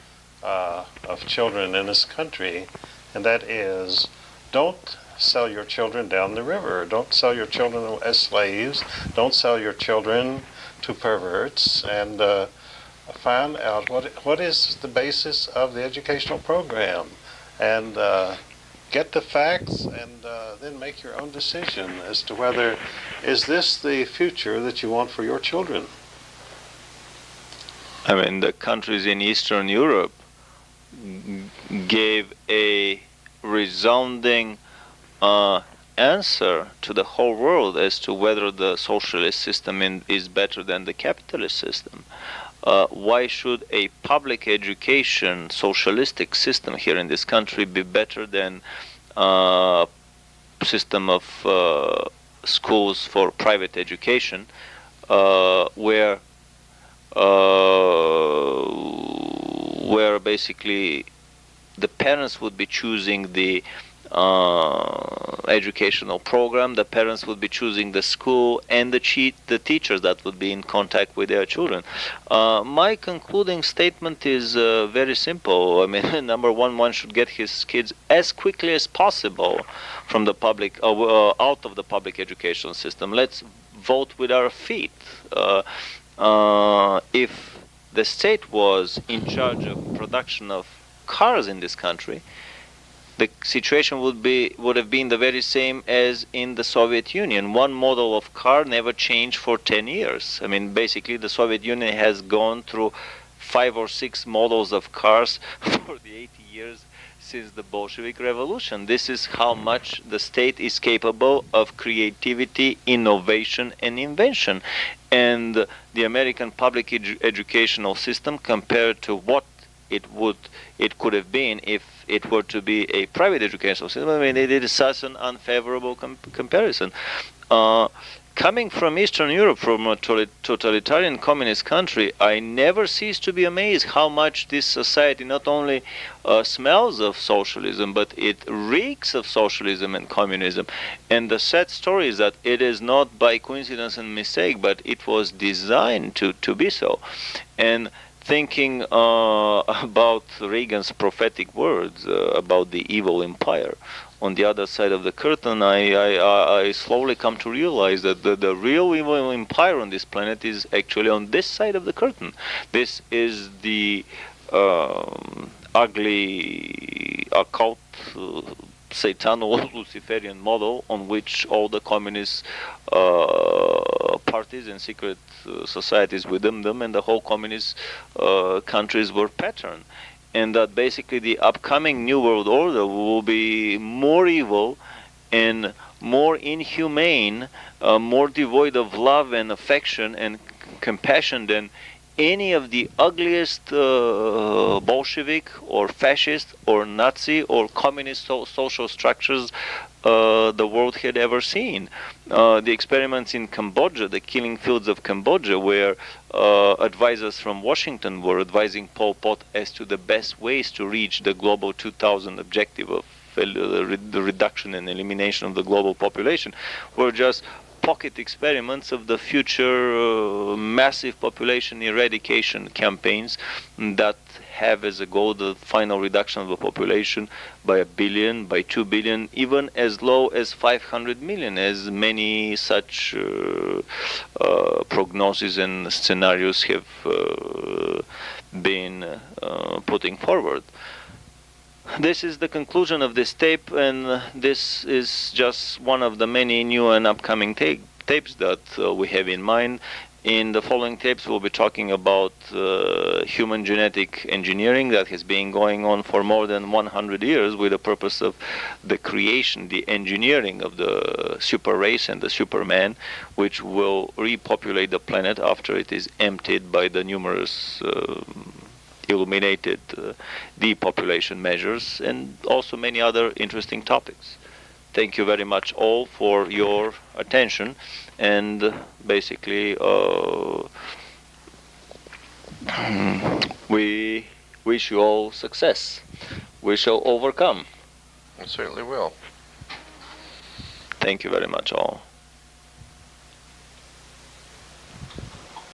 of children in this country, and that is, don't sell your children down the river. Don't sell your children as slaves. Don't sell your children to perverts, and find out what is the basis of the educational program, and get the facts, and then make your own decision as to whether is this the future that you want for your children. I mean, the countries in Eastern Europe gave a resounding answer to the whole world as to whether the socialist system is better than the capitalist system. Why should a public education socialistic system here in this country be better than a system of schools for private education, where basically the parents would be choosing the educational program, the parents would be choosing the school, and the teachers that would be in contact with their children. My concluding statement is very simple. I mean, number one should get his kids as quickly as possible from the public, out of the public education system. Let's vote with our feet. If the state was in charge of production of cars in this country, the situation would have been the very same as in the Soviet Union. One model of car never changed for 10 years. I mean, basically the Soviet Union has gone through 5 or 6 models of cars for the 80 years since the Bolshevik Revolution. This is how much the state is capable of creativity, innovation, and invention. And the American public educational system, compared to what it could have been if it were to be a private educational system, I mean, it is such an unfavorable comparison. Coming from Eastern Europe, from a totalitarian communist country, I never cease to be amazed how much this society not only smells of socialism, but it reeks of socialism and communism. And the sad story is that it is not by coincidence and mistake, but it was designed to be so. And thinking about Reagan's prophetic words about the evil empire on the other side of the curtain, I slowly come to realize that the real evil empire on this planet is actually on this side of the curtain. This is the ugly occult Satanic Luciferian model on which all the communist parties and secret societies within them, and the whole communist countries were patterned. And that basically the upcoming New World Order will be more evil and more inhumane, more devoid of love and affection and compassion than any of the ugliest Bolshevik or fascist or Nazi or communist social structures the world had ever seen. The experiments in Cambodia, the killing fields of Cambodia, where advisors from Washington were advising Pol Pot as to the best ways to reach the global 2000 objective of the reduction and elimination of the global population, were just pocket experiments of the future massive population eradication campaigns that have as a goal the final reduction of the population by 1 billion, by 2 billion, even as low as 500 million, as many such prognoses and scenarios have been putting forward. This is the conclusion of this tape, and this is just one of the many new and upcoming tapes that we have in mind. In the following tapes, we'll be talking about human genetic engineering that has been going on for more than 100 years with the purpose of the creation, the engineering of the super race and the superman, which will repopulate the planet after it is emptied by the numerous illuminated depopulation measures, and also many other interesting topics. Thank you very much all for your attention, and basically we wish you all success. We shall overcome. We certainly will. Thank you very much all.